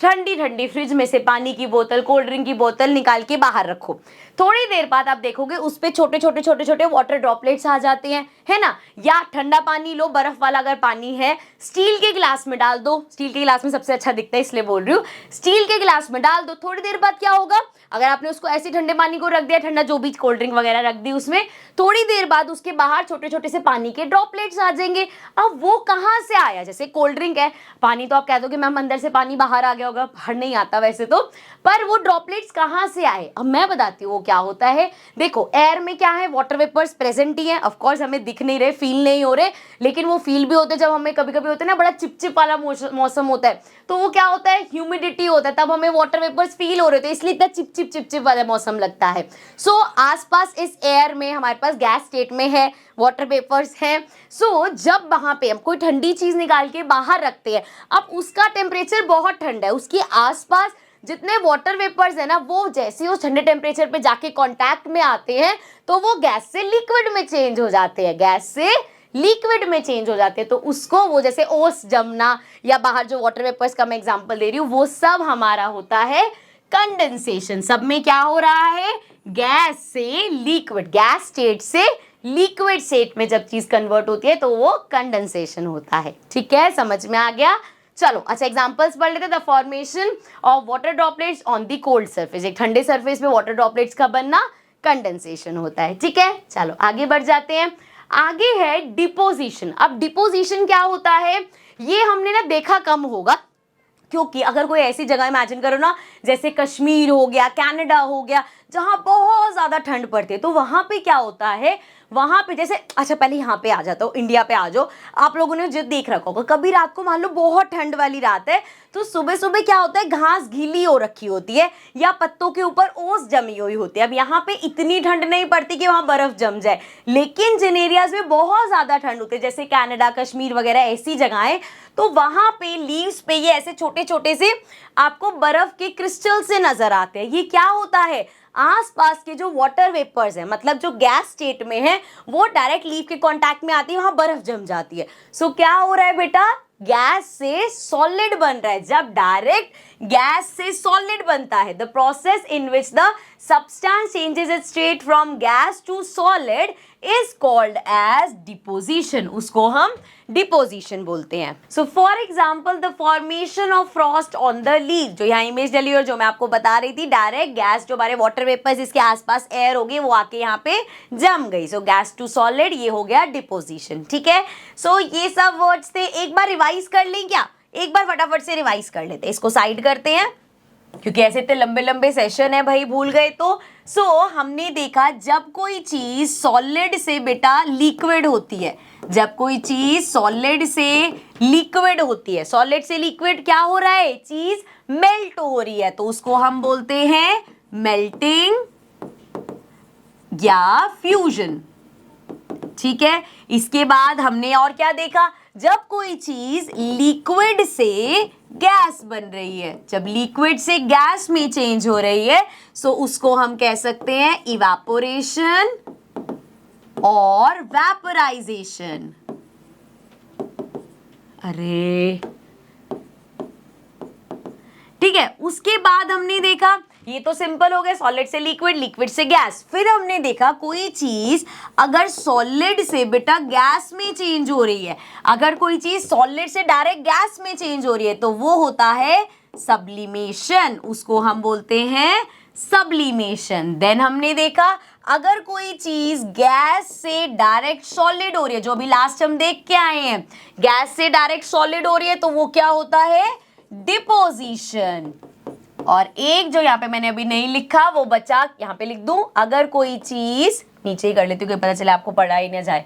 ठंडी ठंडी फ्रिज में से पानी की बोतल, कोल्ड ड्रिंक की बोतल निकाल के बाहर रखो, थोड़ी देर बाद आप देखोगे उस पे छोटे छोटे वाटर ड्रॉपलेट्स आ जाते हैं, है ना। या ठंडा पानी लो, बर्फ वाला अगर पानी है, स्टील के गिलास में डाल दो, स्टील के गिलास में सबसे अच्छा दिखता है इसलिए बोल रही हूँ, स्टील के गिलास में डाल दो। थोड़ी देर बाद क्या होगा, अगर आपने उसको ऐसे ठंडे पानी को रख दिया, ठंडा जो भी कोल्ड ड्रिंक वगैरह रख दी उसमें, थोड़ी देर बाद उसके बाहर छोटे छोटे से पानी के ड्रॉपलेट्स आ जाएंगे। अब वो कहाँ से आया, जैसे कोल्ड ड्रिंक है, पानी तो आप कह दोगे मैम अंदर से पानी बाहर आ गया होगा, बाहर नहीं आता वैसे तो, पर वो ड्रॉपलेट्स कहाँ से आए, अब मैं बताती हूँ वो क्या होता है। देखो एयर में क्या है, वाटर वेपर्स प्रेजेंट ही है, ऑफ कोर्स हमें दिख नहीं रहे, फील नहीं हो रहे, लेकिन वो फील भी होते हैं जब हमें कभी कभी होता है ना बड़ा चिपचिप वाला मौसम होता है, तो वो क्या होता है, ह्यूमिडिटी होता है, तब हमें वाटर वेपर्स फील हो रहे थे, इसलिए इतना चिपचिप वाला मौसम लगता है। आसपास इस एयर में हमारे पास गैस स्टेट में है, वाटर वेपर्स हैं। जब वहां पे हम कोई ठंडी चीज निकाल के बाहर रखते हैं, अब उसका टेम्परेचर बहुत ठंडा है, उसके आसपास जितने वाटर वेपर्स है ना वो जैसे उस ठंडे टेम्परेचर पे जाके कांटेक्ट में आते हैं तो वो गैस से लिक्विड में चेंज हो जाते हैं, गैस से लिक्विड में चेंज हो जाते हैं। तो उसको वो जैसे ओस जमना या बाहर जो वाटर वेपर्स का मैं एग्जांपल दे रही हूँ वो सब हमारा होता है कंडेंसेशन। सब में क्या हो रहा है, गैस से लिक्विड, गैस स्टेट से लिक्विड स्टेट में जब चीज कन्वर्ट होती है तो वो कंडेंसेशन होता है। ठीक है, समझ में आ गया। चलो अच्छा एग्जांपल्स पढ़ लेते हैं। The formation of water droplets on the cold surface, एक ठंडे सरफेस पे वाटर ड्रॉपलेट्स का बनना कंडेंसेशन होता है। ठीक है, चलो आगे बढ़ जाते हैं। आगे है डिपोजिशन। अब डिपोजिशन क्या होता है ये हमने ना देखा कम होगा, क्योंकि अगर कोई ऐसी जगह इमेजिन करो ना जैसे कश्मीर हो गया, कनाडा हो गया, जहां बहुत ज्यादा ठंड पड़ती है, तो वहां पे क्या होता है, वहां पे जैसे अच्छा पहले यहाँ पे आ जाता हूँ, इंडिया पे आ जाओ। आप लोगों ने जो देख रखा होगा कभी रात को मान लो बहुत ठंड वाली रात है तो सुबह सुबह क्या होता है, घास गीली हो रखी होती है या पत्तों के ऊपर ओस जमी हुई होती है। अब यहाँ पे इतनी ठंड नहीं पड़ती कि वहां बर्फ जम जाए, लेकिन जिन एरियाज में बहुत ज्यादा ठंड होती है जैसे कनाडा, कश्मीर वगैरह ऐसी जगहें, तो वहां पे लीव्स पे ये ऐसे छोटे छोटे से आपको बर्फ के क्रिस्टल से नजर आते हैं। ये क्या होता है, आसपास के जो वाटर वेपर्स है, मतलब जो गैस स्टेट में है, वो डायरेक्ट लीफ के कांटेक्ट में आती है, वहां बर्फ जम जाती है। सो क्या हो रहा है बेटा, गैस से सॉलिड बन रहा है। जब डायरेक्ट गैस से सॉलिड बनता है, the process in which the substance changes its state from gas to solid is called as deposition. उसको हम डिपोजिशन बोलते हैं। So for example the formation of frost on the leave, जो यहाँ image डली और जो मैं आपको बता रही थी, डायरेक्ट गैस जो हमारे वाटर वेपर्स इसके आसपास एयर हो गई वो आके यहाँ पे जम गई। सो गैस टू सॉलिड, ये हो गया डिपोजिशन। ठीक है, सो ये सब वर्ड्स थे। एक बार रिवाइज कर लें क्या, एक बार फटाफट से रिवाइज कर लेते हैं। इसको साइड करते हैं क्योंकि ऐसे इतने लंबे लंबे सेशन है भाई, भूल गए तो। सो हमने देखा जब कोई चीज सॉलिड से बेटा लिक्विड होती है, जब कोई चीज सॉलिड से लिक्विड होती है, सॉलिड से लिक्विड क्या हो रहा है, चीज मेल्ट हो रही है, तो उसको हम बोलते हैं मेल्टिंग या फ्यूजन। ठीक है, इसके बाद हमने और क्या देखा, जब कोई चीज लिक्विड से गैस बन रही है, जब लिक्विड से गैस में चेंज हो रही है, सो उसको हम कह सकते हैं इवापोरेशन और वेपराइजेशन। अरे ठीक है, उसके बाद हमने देखा, ये तो सिंपल हो गया, सॉलिड से लिक्विड, लिक्विड से गैस। फिर हमने देखा कोई चीज अगर सॉलिड से बेटा गैस में चेंज हो रही है, अगर कोई चीज सॉलिड से डायरेक्ट गैस में चेंज हो रही है तो वो होता है सब्लिमेशन, उसको हम बोलते हैं सब्लिमेशन। देन हमने देखा अगर कोई चीज गैस से डायरेक्ट सॉलिड हो रही है, जो अभी लास्ट हम देख के आए हैं, गैस से डायरेक्ट सॉलिड हो रही है तो वो क्या होता है, डिपोजिशन। और एक जो यहाँ पे मैंने अभी नहीं लिखा वो बचा, यहाँ पे लिख दूं, अगर कोई चीज, नीचे ही कर लेती हूँ कि पता चले आपको पढ़ा ही ना जाए,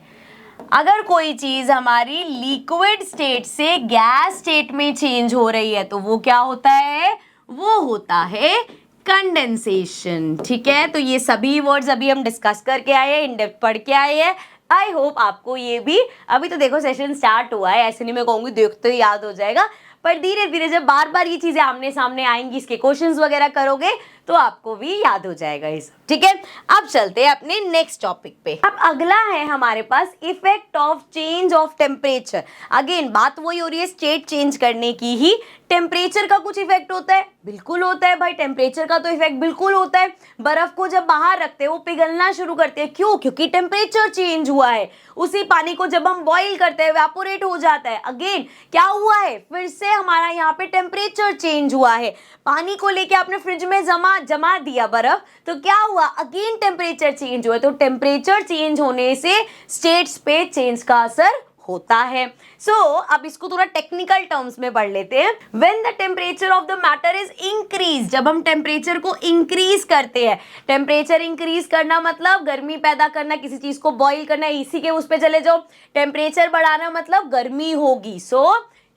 अगर कोई चीज हमारी लिक्विड स्टेट से गैस स्टेट में चेंज हो रही है तो वो क्या होता है, वो होता है कंडेंसेशन। ठीक है, तो ये सभी वर्ड्स अभी हम डिस्कस करके आए हैं, इन डेप्थ पढ़ के आए हैं। आई होप आपको ये भी, अभी तो देखो सेशन स्टार्ट हुआ है, ऐसे नहीं मैं कहूंगी देखते ही याद हो जाएगा, पर धीरे धीरे जब बार बार ये चीजें आमने सामने आएंगी, इसके क्वेश्चंस वगैरह करोगे तो आपको भी याद हो जाएगा ये सब। ठीक है, अब चलते हैं अपने नेक्स्ट टॉपिक पे। अब अगला है हमारे पास effect of change of temperature. Again बात वही हो रही है स्टेट चेंज करने की ही, टेम्परेचर का कुछ इफेक्ट होता है, बिल्कुल होता है भाई, टेम्परेचर का तो इफेक्ट बिल्कुल होता है। बर्फ को जब बाहर रखते हैं वो पिघलना शुरू करते हैं, क्यों, क्योंकि टेम्परेचर चेंज हुआ है। उसी पानी को जब हम बॉईल करते हैं इवेपोरेट हो जाता है, अगेन क्या हुआ है, फिर से हमारा यहाँ पे टेम्परेचर चेंज हुआ है। पानी को लेके आपने फ्रिज में जमा दिया बर्फ, तो क्या हुआ, अगेन टेम्परेचर चेंज हुआ। तो टेम्परेचर चेंज होने से स्टेट्स पे चेंज का असर होता है। सो अब इसको थोड़ा टेक्निकल टर्म्स में पढ़ लेते हैं। When the temperature of the matter is increase, जब हम टेम्परेचर को इंक्रीज करते हैं, टेम्परेचर इंक्रीज करना मतलब गर्मी पैदा करना, किसी चीज को बॉईल करना, इसी के उस पे चले जाओ। टेम्परेचर बढ़ाना मतलब गर्मी होगी, सो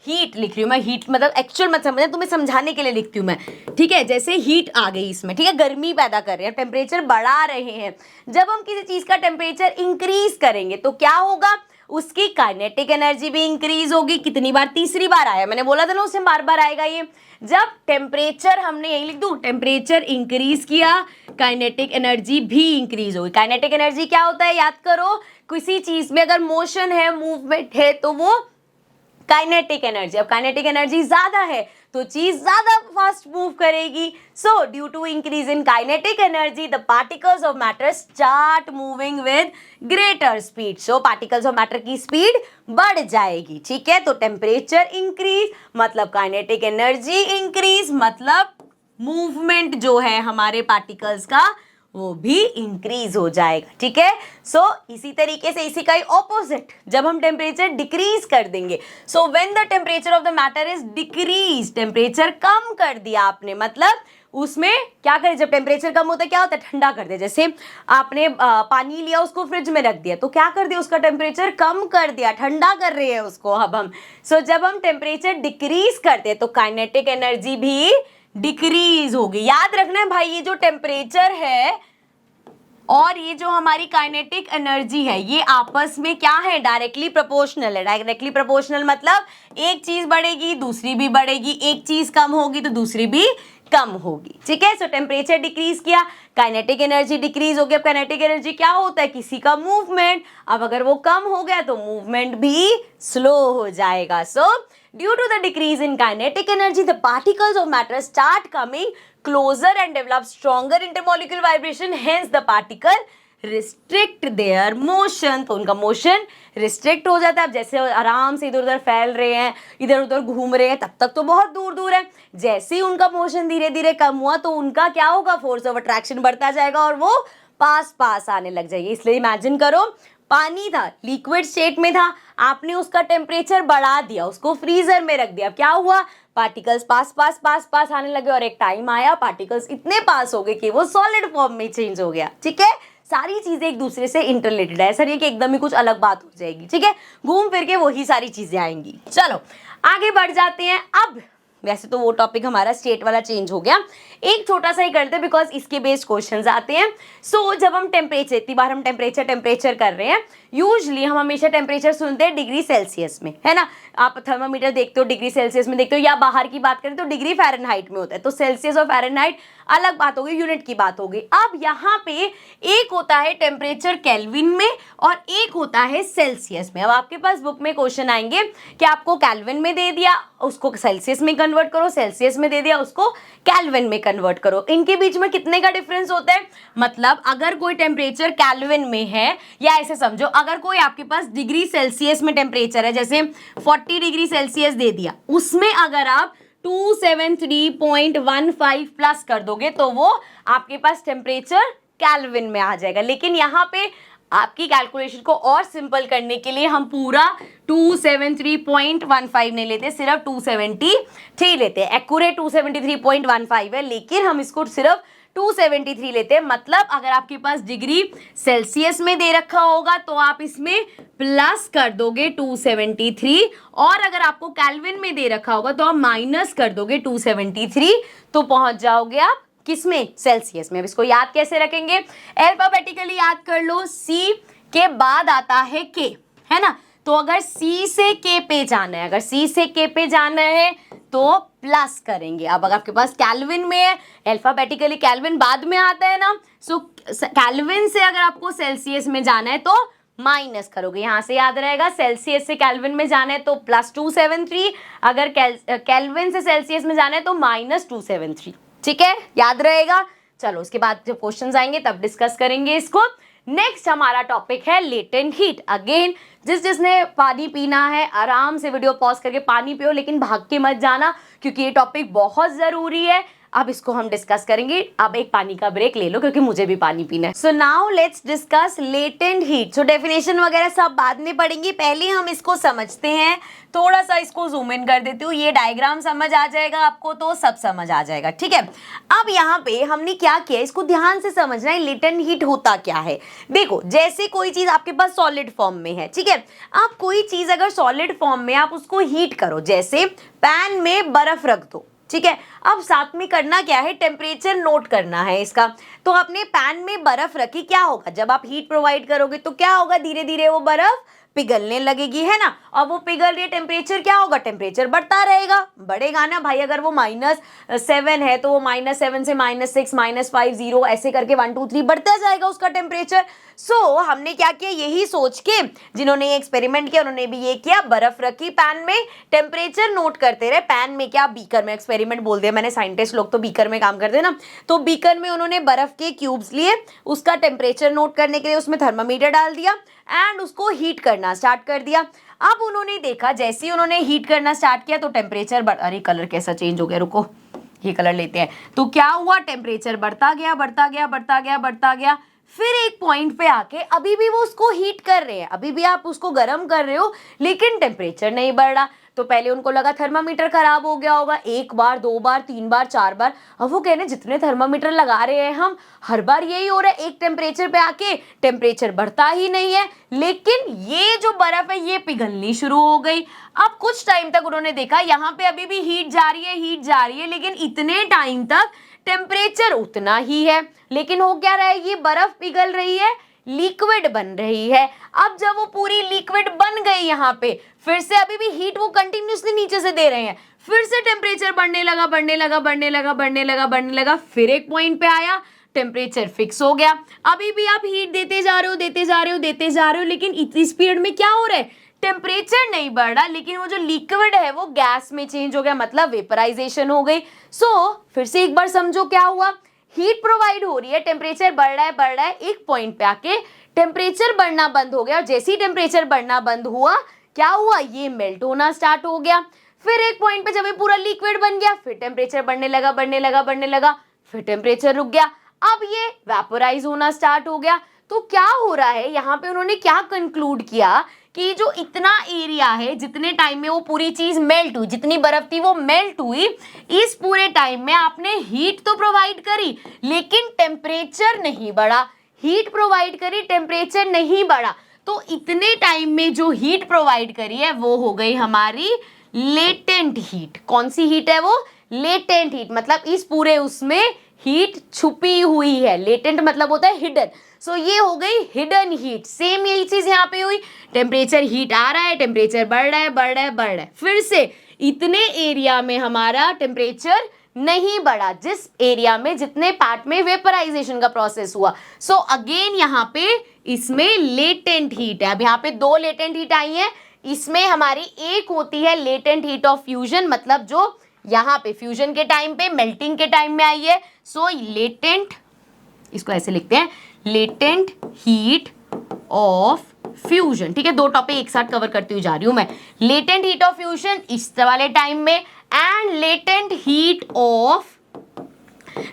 हीट लिख रही हूँ मैं, हीट मतलब एक्चुअल मत समझना, तुम्हें समझाने के लिए लिखती हूँ मैं। ठीक है, जैसे हीट आ गई इसमें, ठीक है, गर्मी पैदा कर रहे हैं, टेम्परेचर बढ़ा रहे हैं। जब हम किसी चीज का टेम्परेचर इंक्रीज करेंगे तो क्या होगा, उसकी काइनेटिक एनर्जी भी इंक्रीज होगी। कितनी बार? तीसरी बार आया, मैंने बोला था ना उसमें बार बार आएगा ये। जब टेम्परेचर, हमने यही लिख दूं, टेम्परेचर इंक्रीज किया, काइनेटिक एनर्जी भी इंक्रीज होगी। काइनेटिक एनर्जी क्या होता है? याद करो, किसी चीज में अगर मोशन है, मूवमेंट है, तो वो काइनेटिक एनर्जी। अब काइनेटिक एनर्जी ज्यादा है तो चीज ज्यादा फास्ट मूव करेगी। So due to increase in kinetic energy the particles of matter start moving with greater speed. So particles of matter की स्पीड बढ़ जाएगी। ठीक है, तो टेम्परेचर इंक्रीज मतलब काइनेटिक एनर्जी इंक्रीज मतलब मूवमेंट जो है हमारे पार्टिकल्स का वो भी इंक्रीज हो जाएगा। ठीक है, सो इसी तरीके से इसी का ही ऑपोजिट, जब हम टेम्परेचर डिक्रीज कर देंगे, so when the temperature of the matter is decrease, temperature कम कर दिया आपने, मतलब उसमें क्या करें, जब टेम्परेचर कम होता है क्या होता है? ठंडा कर दिया। जैसे आपने पानी लिया, उसको फ्रिज में रख दिया, तो क्या कर दिया? उसका टेम्परेचर कम कर दिया, ठंडा कर रहे हैं उसको अब हम। सो जब हम टेम्परेचर डिक्रीज करते हैं तो काइनेटिक एनर्जी भी डिक्रीज होगी। याद रखना है भाई, ये जो टेम्परेचर है और ये जो हमारी काइनेटिक एनर्जी है ये आपस में क्या है? डायरेक्टली प्रोपोर्शनल है। डायरेक्टली प्रोपोर्शनल मतलब एक चीज बढ़ेगी दूसरी भी बढ़ेगी, एक चीज कम होगी तो दूसरी भी कम होगी। ठीक है, सो टेम्परेचर डिक्रीज किया, काइनेटिक एनर्जी डिक्रीज हो गया। काइनेटिक एनर्जी क्या होता है? किसी का मूवमेंट। अब अगर वो कम हो गया तो मूवमेंट भी स्लो हो जाएगा। सो due to the decrease in kinetic energy the particles of matter start coming closer and develop stronger intermolecular vibration, hence the particle restrict their motion। तो उनका मोशन रिस्ट्रिक्ट हो जाता है। अब जैसे आराम से इधर उधर फैल रहे हैं, इधर उधर घूम रहे हैं, तब तक तो बहुत दूर दूर है। जैसे ही उनका मोशन धीरे धीरे कम हुआ तो उनका क्या होगा? फोर्स ऑफ अट्रैक्शन बढ़ता जाएगा और वो पास पास आने लग जाएगी। इसलिए इमेजिन करो, पानी था, लिक्विड स्टेट में था, आपने उसका टेम्परेचर बढ़ा दिया, उसको फ्रीजर में रख दिया, क्या हुआ? पार्टिकल्स पास पास पास पास आने लगे और एक टाइम आया पार्टिकल्स इतने पास हो गए कि वो सॉलिड फॉर्म में चेंज हो गया। ठीक है, सारी चीजें एक दूसरे से इंटररिलेटेड है, ऐसा नहीं है कि एकदम ही कुछ अलग बात हो जाएगी। ठीक है, घूम फिर के वही सारी चीजें आएंगी। चलो आगे बढ़ जाते हैं। अब वैसे तो वो टॉपिक हमारा स्टेट वाला चेंज हो गया, एक छोटा सा ही करते हैं बिकॉज इसके बेस्ड क्वेश्चंस आते हैं। सो जब हम टेम्परेचर, इतनी बार हम टेम्परेचर कर रहे हैं, यूजली हम हमेशा टेम्परेचर सुनते हैं डिग्री सेल्सियस में, है ना। आप थर्मामीटर देखते हो डिग्री सेल्सियस में देखते हो, या बाहर की बात करें तो डिग्री फ़ारेनहाइट में होता है। तो सेल्सियस और फ़ारेनहाइट अलग बात होगी, यूनिट की बात होगी। अब यहाँ पे एक होता है टेम्परेचर केल्विन में और एक होता है सेल्सियस में। अब आपके पास बुक में क्वेश्चन आएंगे कि आपको केल्विन में दे दिया, उसको सेल्सियस में कन्वर्ट करो, सेल्सियस में दे दिया, उसको केल्विन में कन्वर्ट करो। इनके बीच में कितने का डिफरेंस होता है? मतलब अगर कोई टेम्परेचर केल्विन में है, या ऐसे समझो अगर कोई आपके पास डिग्री सेल्सियस में टेम्परेचर है, जैसे 40 डिग्री सेल्सियस दे दिया, उसमें अगर आप 273.15 प्लस कर दोगे तो वो आपके पास टेम्परेचर केल्विन में आ जाएगा। लेकिन यहाँ पे आपकी कैलकुलेशन को और सिंपल करने के लिए हम पूरा 273.15 नहीं लेते, सिर्फ 273 लेते हैं। एक्यूरेट 273.15 है, लेकिन हम इसको सिर्फ 273 लेते हैं। मतलब अगर आपके पास डिग्री सेल्सियस में दे रखा होगा तो आप इसमें प्लस कर दोगे 273, और अगर आपको केल्विन में दे रखा होगा तो आप माइनस कर दोगे 273, तो पहुंच जाओगे आप किसमें? सेल्सियस में। अब इसको याद कैसे रखेंगे? अल्फाबेटिकली याद कर लो। सी के बाद आता है के, है ना। तो अगर सी से के पे जाना है, अगर सी से के पे जाना है तो प्लस करेंगे। अब अगर आपके पास केल्विन में है, अल्फाबेटिकली केल्विन बाद में आता है ना, सो केल्विन से अगर आपको सेल्सियस में जाना है तो माइनस करोगे, यहां से याद रहेगा। सेल्सियस से केल्विन में जाना है तो प्लस 273, अगर केल्विन से सेल्सियस में जाना है तो माइनस 273। ठीक है, याद रहेगा। चलो उसके बाद जब क्वेश्चंस आएंगे तब डिस्कस करेंगे इसको। नेक्स्ट हमारा टॉपिक है लेटेंट हीट। अगेन जिसने पानी पीना है आराम से वीडियो पॉज करके पानी पियो, लेकिन भाग के मत जाना क्योंकि ये टॉपिक बहुत जरूरी है। अब इसको हम डिस्कस करेंगे। अब एक पानी का ब्रेक ले लो क्योंकि मुझे भी पानी पीना है। So now let's discuss latent heat. So definition वगैरह सब बाद में पढ़ेंगे, पहले हम इसको समझते हैं। थोड़ा सा इसको जूम इन कर देती हूँ, ये डायग्राम समझ आ जाएगा आपको तो सब समझ आ जाएगा। ठीक है, अब यहाँ पे हमने क्या किया, इसको ध्यान से समझना है। लेटेंट हीट होता क्या है? देखो, जैसे कोई चीज आपके पास सॉलिड फॉर्म में है, ठीक है, आप कोई चीज अगर सॉलिड फॉर्म में आप उसको हीट करो, जैसे पैन में बर्फ रख दो, ठीक है। अब साथ में करना क्या है, टेम्परेचर नोट करना है इसका। तो आपने पैन में बर्फ रखी, क्या होगा जब आप हीट प्रोवाइड करोगे तो क्या होगा, धीरे धीरे वो बर्फ पिघलने लगेगी, है ना। अब वो पिघल रही है, टेम्परेचर क्या होगा, टेम्परेचर बढ़ता रहेगा, बढ़ेगा ना भाई। अगर वो -7 है तो वो -7 से -6 -5 0 ऐसे करके 1 2 3 बढ़ता जाएगा उसका टेम्परेचर। सो हमने क्या किया, यही सोच के जिन्होंने ये एक्सपेरिमेंट किया उन्होंने भी ये किया, बर्फ रखी पैन में, टेम्परेचर नोट करते रहे। पैन में क्या, बीकर में, एक्सपेरिमेंट बोल दिया मैंने, साइंटिस्ट लोग तो बीकर में काम करते हैं ना। तो बीकर में उन्होंने बर्फ के क्यूब्स लिए, उसका टेम्परेचर नोट करने के लिए उसमें थर्मामीटर डाल दिया एंड उसको हीट करना स्टार्ट कर दिया। अब उन्होंने देखा जैसे ही उन्होंने हीट करना स्टार्ट किया तो टेम्परेचर अरे कलर कैसा चेंज हो गया, रुको ये कलर लेते हैं। तो क्या हुआ, टेम्परेचर बढ़ता गया बढ़ता गया बढ़ता गया बढ़ता गया। फिर एक पॉइंट पे आके अभी भी वो उसको हीट कर रहे हैं, अभी भी आप उसको गर्म कर रहे हो लेकिन टेम्परेचर नहीं बढ़ रहा। तो पहले उनको लगा थर्मामीटर खराब हो गया होगा, 1 बार 2 बार 3 बार 4 बार। अब वो कहने जितने थर्मामीटर लगा रहे हैं हम, हर बार यही हो रहा है, एक टेम्परेचर पे आके टेम्परेचर बढ़ता ही नहीं है। लेकिन ये जो बर्फ है ये पिघलनी शुरू हो गई। अब कुछ टाइम तक उन्होंने देखा यहाँ पे अभी भी हीट जा रही है, हीट जा रही है, लेकिन इतने टाइम तक टेम्परेचर उतना ही है। लेकिन हो क्या रहा है, ये बर्फ पिघल रही है, लिक्विड बन रही है। अब जब वो पूरी लिक्विड बन गई यहाँ पे, फिर से अभी भी हीट वो कंटिन्यूसली नीचे से दे रहे हैं, फिर से टेम्परेचर बढ़ने लगा बढ़ने लगा बढ़ने लगा बढ़ने लगा बढ़ने लगा। फिर एक पॉइंट पे आया, टेम्परेचर फिक्स हो गया। अभी भी आप हीट देते जा रहे हो देते जा रहे हो देते जा रहे हो, लेकिन इस पीरियड में क्या हो रहा है, टेम्परेचर नहीं बढ़ रहा, लेकिन वो जो लिक्विड है वो गैस में चेंज हो गया, मतलब वेपराइजेशन हो गई। सो फिर से एक बार समझो क्या हुआ, हीट प्रोवाइड हो रही है, टेम्परेचर बढ़ रहा है, एक पॉइंट पे आके टेम्परेचर बढ़ना बंद हो गया, और जैसे ही टेम्परेचर बढ़ना बंद हुआ क्या हुआ, ये मेल्ट होना स्टार्ट हो गया। फिर एक पॉइंट पे जब ये पूरा लिक्विड बन गया, फिर टेम्परेचर बढ़ने लगा बढ़ने लगा बढ़ने लगा, फिर टेम्परेचर रुक गया, अब ये वेपोराइज होना स्टार्ट हो गया। तो क्या हो रहा है यहाँ पे, उन्होंने क्या कंक्लूड किया कि जो इतना एरिया है, जितने टाइम में वो पूरी चीज मेल्ट हुई, जितनी बर्फ थी वो मेल्ट हुई, इस पूरे टाइम में आपने हीट तो प्रोवाइड करी लेकिन टेम्परेचर नहीं बढ़ा, हीट प्रोवाइड करी टेम्परेचर नहीं बढ़ा। तो इतने टाइम में जो हीट प्रोवाइड करी है वो हो गई हमारी लेटेंट हीट। कौन सी हीट है वो, लेटेंट हीट, मतलब इस पूरे उसमें हीट छुपी हुई है। लेटेंट मतलब होता है हिडन। सो ये हो गई हिडन हीट। सेम यही चीज यहाँ पे हुई, टेम्परेचर हीट आ रहा है, टेम्परेचर बढ़ रहा है बढ़ रहा है बढ़ रहा है, फिर से इतने एरिया में हमारा टेम्परेचर नहीं बढ़ा, जिस एरिया में जितने पार्ट में वेपराइजेशन का प्रोसेस हुआ। सो अगेन यहाँ पे इसमें लेटेंट हीट है। अब यहाँ पे 2 लेटेंट हीट आई है, इसमें हमारी एक होती है लेटेंट हीट ऑफ फ्यूजन, मतलब जो यहाँ पे फ्यूजन के टाइम पे, मेल्टिंग के टाइम में आई है। सो लेटेंट, इसको ऐसे लिखते हैं, लेटेंट हीट ऑफ फ्यूजन। ठीक है, 2 टॉपिक एक साथ कवर करती हुई जा रही हूं मैं। लेटेंट हीट ऑफ फ्यूजन इस वाले टाइम में, and latent heat of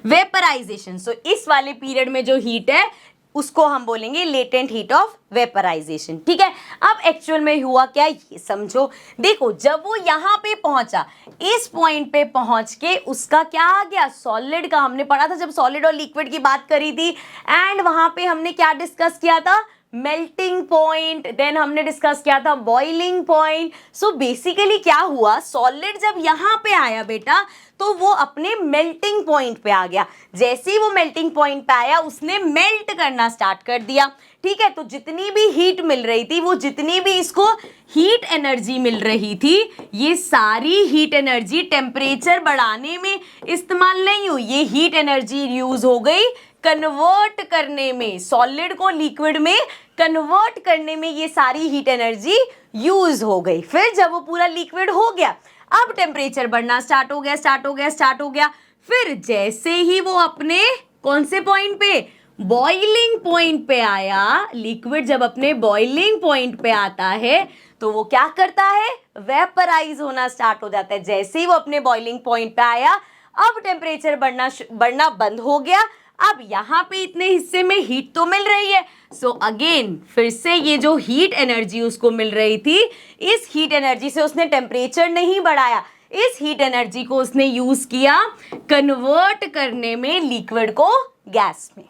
vaporisation. So इस वाले पीरियड में जो हीट है उसको हम बोलेंगे लेटेंट हीट ऑफ वेपराइजेशन। ठीक है, अब एक्चुअल में हुआ क्या ये समझो। देखो जब वो यहाँ पे पहुंचा, इस पॉइंट पे पहुंच के उसका क्या आ गया, सॉलिड का। हमने पढ़ा था जब सॉलिड और लिक्विड की बात करी थी, एंड वहां पे हमने क्या डिस्कस किया था, मेल्टिंग पॉइंट, देन हमने डिस्कस किया था बॉइलिंग पॉइंट। सो बेसिकली क्या हुआ, सॉलिड जब यहाँ पे आया बेटा तो वो अपने मेल्टिंग पॉइंट पे आ गया। जैसे ही वो मेल्टिंग पॉइंट पे आया उसने मेल्ट करना स्टार्ट कर दिया। ठीक है, तो जितनी भी हीट मिल रही थी, वो जितनी भी इसको हीट एनर्जी मिल रही थी, ये सारी हीट एनर्जी टेम्परेचर बढ़ाने में इस्तेमाल नहीं हुई, ये हीट एनर्जी यूज हो गई कन्वर्ट करने में, सॉलिड को लिक्विड में कन्वर्ट करने में ये सारी हीट एनर्जी यूज हो गई। फिर जब वो पूरा लिक्विड हो गया, अब टेम्परेचर बढ़ना स्टार्ट हो गया। फिर जैसे ही वो अपने कौन से पॉइंट पे, बॉइलिंग पॉइंट पे आया, लिक्विड जब अपने बॉइलिंग पॉइंट पे आता है तो वो क्या करता है, वेपराइज होना स्टार्ट हो जाता है। जैसे ही वो अपने बॉइलिंग पॉइंट पे आया, अब टेम्परेचर बढ़ना बंद हो गया। अब यहाँ पे इतने हिस्से में हीट तो मिल रही है, सो अगेन फिर से ये जो हीट एनर्जी उसको मिल रही थी, इस हीट एनर्जी से उसने टेम्परेचर नहीं बढ़ाया, इस हीट एनर्जी को उसने यूज किया कन्वर्ट करने में लिक्विड को गैस में।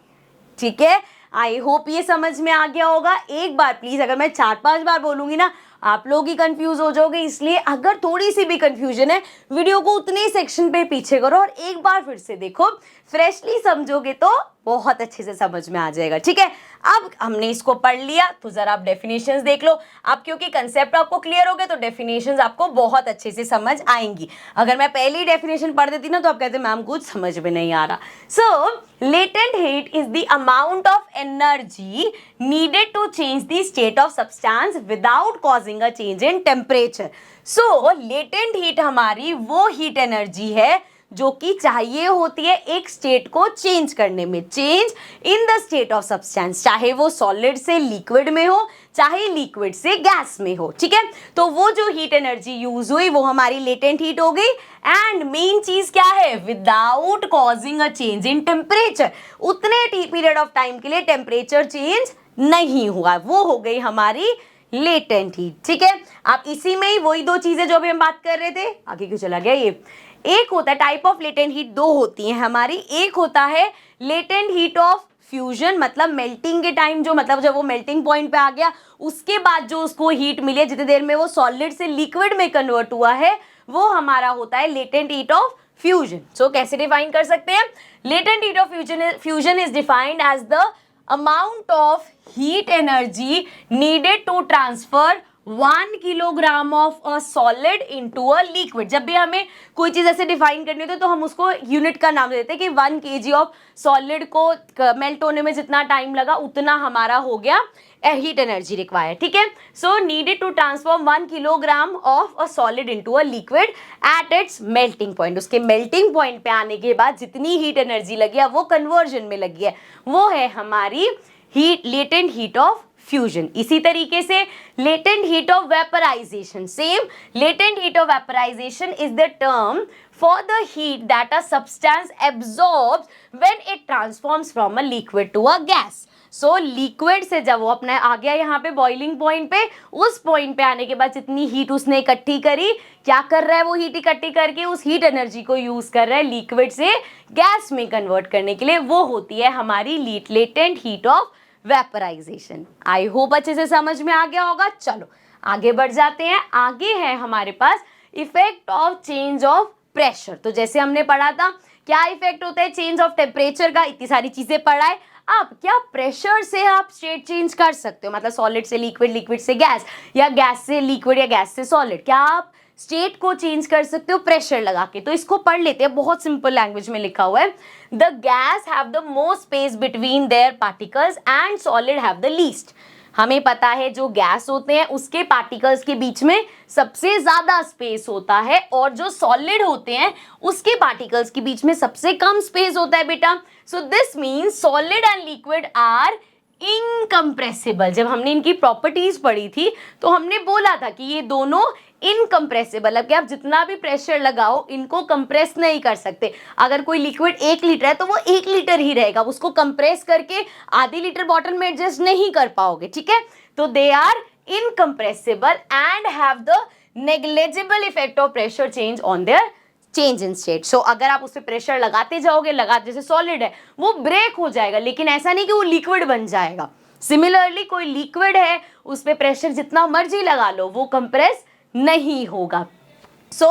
ठीक है, आई होप ये समझ में आ गया होगा। एक बार प्लीज, अगर मैं 4-5 बार बोलूंगी ना आप लोग ही कंफ्यूज हो जाओगे, इसलिए अगर थोड़ी सी भी कंफ्यूजन है वीडियो को उतने ही सेक्शन पे पीछे करो और एक बार फिर से देखो, फ्रेशली समझोगे तो बहुत अच्छे से समझ में आ जाएगा। ठीक है, अब हमने इसको पढ़ लिया तो जरा आप डेफिनेशंस देख लो। अब क्योंकि कंसेप्ट आपको क्लियर हो गया तो डेफिनेशंस आपको बहुत अच्छे से समझ आएंगी। अगर मैं पहली डेफिनेशन पढ़ देती ना तो आप कहते मैम कुछ समझ में नहीं आ रहा। So latent heat is the amount of energy needed to change the state of substance without causing a change in temperature. So latent heat हमारी वो हीट एनर्जी है जो कि चाहिए होती है एक स्टेट को चेंज करने में, change in the state of substance, चाहे वो सॉलिड से लिक्विड में हो चाहे लिक्विड से गैस में हो। ठीक है, तो वो जो हीट एनर्जी यूज हुई वो हमारी लेटेंट हीट हो गई। एंड मेन चीज क्या है, without causing a change in temperature, उतने पीरियड ऑफ टाइम के लिए टेम्परेचर चेंज नहीं हुआ, वो हो गई हमारी लेटेंट हीट। ठीक है, आप इसी में ही वही दो चीजें जो अभी हम बात कर रहे थे, आगे क्यों चला गया ये, एक होता है टाइप ऑफ लेटेंट हीट, दो होती है हमारी। एक होता है लेटेंट हीट ऑफ फ्यूजन, मतलब मेल्टिंग के टाइम जो, मतलब जब वो मेल्टिंग पॉइंट पे आ गया उसके बाद जो उसको हीट मिली है, जितनी देर में वो सॉलिड से लिक्विड में कन्वर्ट हुआ है, वो हमारा होता है latent heat of fusion. So कैसे डिफाइन कर सकते हैं, latent heat of fusion is defined as the amount of heat energy needed to transfer 1 kilogram of a solid into a liquid. जब भी हमें कोई चीज ऐसे डिफाइन करनी होती है तो हम उसको यूनिट का नाम देते हैं कि 1 kg ऑफ सॉलिड को मेल्ट होने में जितना टाइम लगा उतना हमारा हो गया हीट एनर्जी रिक्वायर्ड। ठीक है, so needed to transform 1 kilogram of a solid into a liquid at its melting point. उसके मेल्टिंग पॉइंट पे आने के बाद जितनी हीट एनर्जी लगी है वो कन्वर्जन में लगी है, वो है हमारी heat, latent heat of fusion. इसी तरीके से latent heat of vaporization, same, latent heat of vaporization is the term for the heat that a substance absorbs when it transforms from a liquid to a gas. So liquid से जब वो अपना आ गया यहाँ पे बॉइलिंग पॉइंट पे, उस point पे आने के बाद जितनी हीट उसने इकट्ठी करी, क्या कर रहा है वो हीट इकट्ठी करके उस हीट एनर्जी को यूज कर रहा है लिक्विड से गैस में कन्वर्ट करने के लिए, वो होती है हमारी latent heat of vaporization. I hope अच्छे से समझ में आ गया होगा। चलो आगे बढ़ जाते हैं। आगे है हमारे पास effect of change of pressure. तो जैसे हमने पढ़ा था क्या इफेक्ट होता है चेंज ऑफ टेम्परेचर का, इतनी सारी चीजें पढ़ाए। अब क्या प्रेशर से आप स्टेट चेंज कर सकते हो, मतलब सॉलिड से लिक्विड, लिक्विड से गैस, या गैस से लिक्विड या गैस से सॉलिड, क्या आप स्टेट को चेंज कर सकते हो प्रेशर लगा के? तो इसको पढ़ लेते हैं, बहुत सिंपल लैंग्वेज में लिखा हुआ है। The guys have the most space between their particles and solid have the least. हमें पता है जो गैस होते हैं उसके पार्टिकल्स के बीच में सबसे ज्यादा स्पेस होता है, और जो सॉलिड होते हैं उसके पार्टिकल्स के बीच में सबसे कम स्पेस होता है बेटा। So this means solid and liquid are incompressible. जब हमने इनकी प्रॉपर्टीज पढ़ी थी तो हमने बोला था कि ये दोनों इनकम्प्रेसिबल, अब कि आप जितना भी प्रेशर लगाओ इनको कंप्रेस नहीं कर सकते। अगर कोई लिक्विड 1 लीटर है तो वो 1 लीटर ही रहेगा, उसको कंप्रेस करके आधी लीटर बॉटल में एडजस्ट नहीं कर पाओगे। ठीक है, तो they are incompressible and have the negligible effect of pressure change on their change in state. So अगर आप उस पर प्रेशर लगाते जाओगे, जैसे सॉलिड है वो ब्रेक हो जाएगा, लेकिन ऐसा नहीं कि वो लिक्विड बन जाएगा। सिमिलरली कोई लिक्विड है उस पर प्रेशर जितना मर्जी लगा लो वो कंप्रेस नहीं होगा। So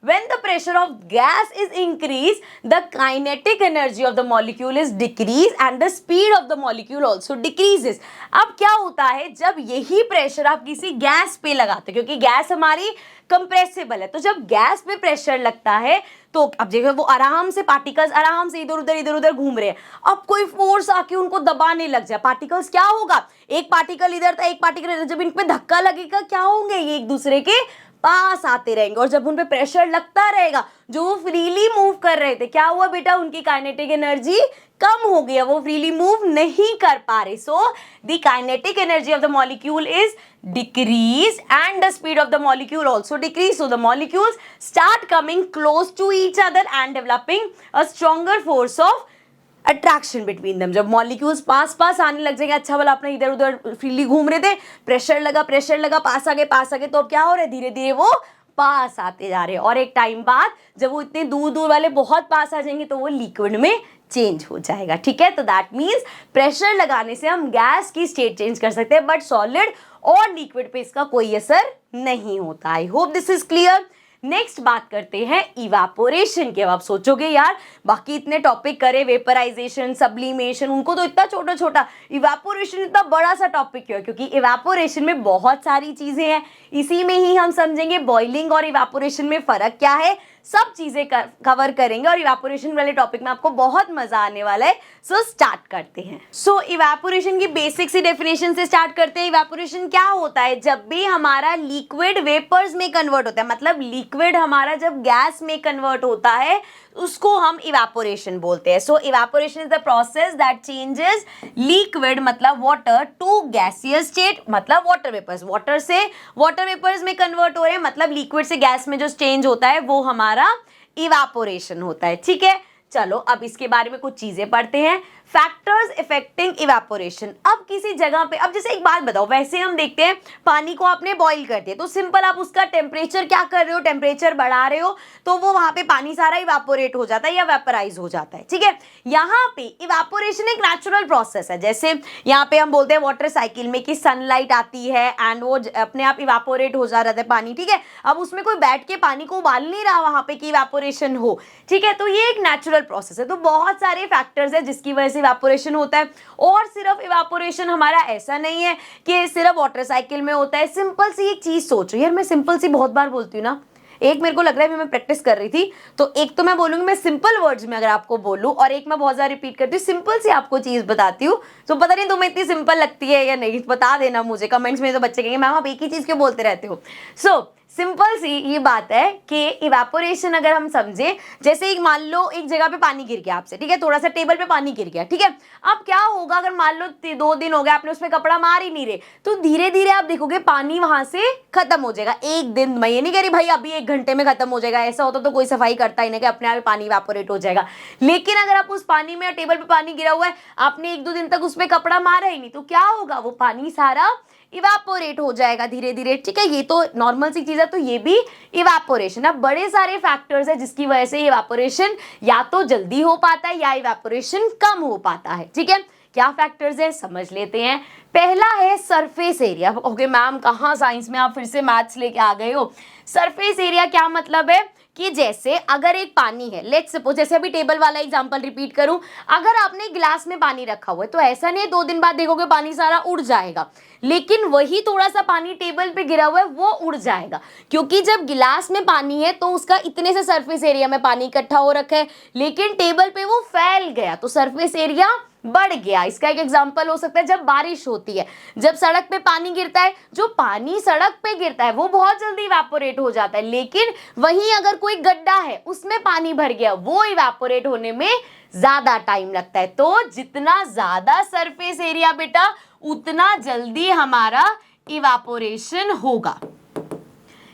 when the pressure of gas is increased, the kinetic energy of the molecule is decreased and the speed of the molecule also decreases। अब क्या होता है जब यही प्रेशर आप किसी गैस पे लगाते हो, क्योंकि गैस हमारी कंप्रेसिबल है, तो जब गैस पे प्रेशर लगता है तो अब देखो वो आराम से पार्टिकल्स आराम से इधर उधर घूम रहे हैं। अब कोई फोर्स आके उनको दबाने लग जाए, पार्टिकल्स क्या होगा, एक पार्टिकल इधर था एक पार्टिकल इधर, जब इन पे धक्का लगेगा क्या होंगे, ये एक दूसरे के पास आते रहेंगे, और जब उन पे प्रेशर लगता रहेगा जो वो फ्रीली मूव कर रहे थे, क्या हुआ बेटा, उनकी काइनेटिक एनर्जी कम हो गया, वो फ्रीली मूव नहीं कर पा रहे। So the kinetic energy of the molecule is decrease and the speed of the molecule also decrease, so the molecules start coming close to each other and developing a stronger force of attraction between them। जब molecules पास आने लग जाएंगे, अच्छा वाला अपने इधर उधर freely घूम रहे थे, प्रेशर लगा पास आ गए, तो अब क्या हो रहा है, धीरे धीरे वो पास आते जा रहे हैं, और एक टाइम बाद जब वो इतने दूर वाले बहुत पास आ जाएंगे तो वो लिक्विड में चेंज हो जाएगा। ठीक है, तो दैट मीन्स प्रेशर लगाने से हम गैस की स्टेट चेंज कर सकते हैं, बट सॉलिड और लिक्विड पे इसका कोई असर नहीं होता। I hope this is clear. Next बात करते हैं इवापोरेशन की। अब आप सोचोगे यार बाकी इतने टॉपिक करे, वेपराइजेशन, सब्लिमेशन, उनको तो इतना छोटा छोटा, इवापोरेशन इतना बड़ा सा टॉपिक क्यों है? क्योंकि इवापोरेशन में बहुत सारी चीजें हैं, इसी में ही हम समझेंगे बॉइलिंग और इवापोरेशन में फर्क क्या है, सब चीजें कवर करेंगे और इवापोरेशन वाले टॉपिक में आपको बहुत मजा आने वाला है। सो स्टार्ट करते हैं। सो इवापोरेशन की बेसिक सी डेफिनेशन से स्टार्ट करते हैं। इवापोरेशन क्या होता है? जब भी हमारा लिक्विड वेपर्स में कन्वर्ट होता है, मतलब लिक्विड हमारा जब गैस में कन्वर्ट होता है उसको हम इवापोरेशन बोलते हैं। So evaporation is the process that changes liquid मतलब वाटर टू गैसियस स्टेट, मतलब वाटर वेपर्स, वाटर से वाटर वेपर्स में कन्वर्ट हो रहे हैं, मतलब लिक्विड से गैस में जो चेंज होता है वो हमारा इवापोरेशन होता है। ठीक है, चलो अब इसके बारे में कुछ चीजें पढ़ते हैं। Factors affecting evaporation. अब किसी जगह पे, अब जैसे एक बात बताओ, वैसे हम देखते हैं पानी को आपने बॉईल कर दिया तो सिंपल आप उसका टेम्परेचर क्या कर रहे हो, टेम्परेचर बढ़ा रहे हो तो वो वहां पे पानी सारा इवेपोरेट हो जाता है या वेपराइज हो जाता है। ठीक है, यहाँ पे इवेपोरेशन एक नेचुरल प्रोसेस है। जैसे यहाँ पे हम बोलते हैं वाटर साइकिल में कि सनलाइट आती है एंड वो अपने आप इवेपोरेट हो जा रहा है पानी। ठीक है, अब उसमें कोई बैठ के पानी को उबाल नहीं रहा वहां पे कि इवेपोरेशन हो। ठीक है, तो ये एक नेचुरल प्रोसेस है। तो बहुत सारे फैक्टर्स है जिसकी वजह से इवेपोरेशन होता है। और सिर्फ इवेपोरेशन हमारा ऐसा नहीं है कि सिर्फ वाटर साइकिल में होता है। सिंपल सी एक चीज सोचो यार, मैं सिंपल सी बहुत बार बोलती हूँ ना, एक मेरे को लग रहा है मैं प्रैक्टिस कर रही थी तो एक तो मैं बोलूंगी मैं सिंपल वर्ड्स में अगर आपको बोलूं, और एक मैं बहुत ज्यादा रिपीट करती हूँ, सिंपल सी आपको चीज बताती हूँ। तो पता नहीं तुम्हें इतनी सिंपल लगती है या नहीं, बता देना मुझे कमेंट्स में। तो बच्चे कहेंगे मैम आप एक ही चीज क्यों बोलते रहते हो। सो सिंपल सी ये बात है कि इवेपोरेशन अगर हम समझे, जैसे एक मान लो एक जगह पे पानी गिर गया आपसे, ठीक है, थोड़ा सा टेबल पे पानी गिर गया। ठीक है, अब क्या होगा अगर मान लो 2 दिन हो गए आपने उसमें कपड़ा मार ही नहीं रहे, तो धीरे धीरे आप देखोगे पानी वहां से खत्म हो जाएगा। एक दिन, मैं ये नहीं कह रही भाई अभी 1 घंटे में खत्म हो जाएगा, ऐसा होता तो कोई सफाई करता ही नहीं कि अपने आप पानी इवेपोरेट हो जाएगा। लेकिन अगर आप उस पानी में, टेबल पे पानी गिरा हुआ है, आपने 1-2 दिन तक उसमें कपड़ा मारा ही नहीं, तो क्या होगा, वो पानी सारा इवेपोरेट हो जाएगा धीरे धीरे। ठीक है, ये तो नॉर्मल सी चीज है, तो ये भी इवेपोरेशन। अब बड़े सारे फैक्टर्स है जिसकी वजह से इवेपोरेशन या तो जल्दी हो पाता है या इवेपोरेशन कम हो पाता है। ठीक है, क्या फैक्टर्स है समझ लेते हैं। पहला है सरफेस एरिया। ओके मैम कहाँ साइंस में आप फिर से मैथ्स लेके आ गए हो। सरफेस एरिया क्या मतलब है कि जैसे अगर एक पानी है, लेट्स सपोज, जैसे अभी टेबल वाला एग्जांपल रिपीट करूं, अगर आपने गिलास में पानी रखा हुआ है तो ऐसा नहीं है 2 दिन बाद देखोगे पानी सारा उड़ जाएगा, लेकिन वही थोड़ा सा पानी टेबल पे गिरा हुआ है वो उड़ जाएगा, क्योंकि जब गिलास में पानी है तो उसका इतने से सरफेस एरिया में पानी इकट्ठा हो रखा है, लेकिन टेबल पे वो फैल गया तो सरफेस एरिया बढ़ गया। इसका एक एग्जांपल हो सकता है जब बारिश होती है, जब सड़क पे पानी गिरता है, जो पानी सड़क पे गिरता है वो बहुत जल्दी इवेपोरेट हो जाता है, लेकिन वहीं अगर कोई गड्ढा है उसमें पानी भर गया, वो इवेपोरेट होने में ज्यादा टाइम लगता है। तो जितना ज्यादा सरफेस एरिया बेटा उतना जल्दी हमारा इवेपोरेशन होगा।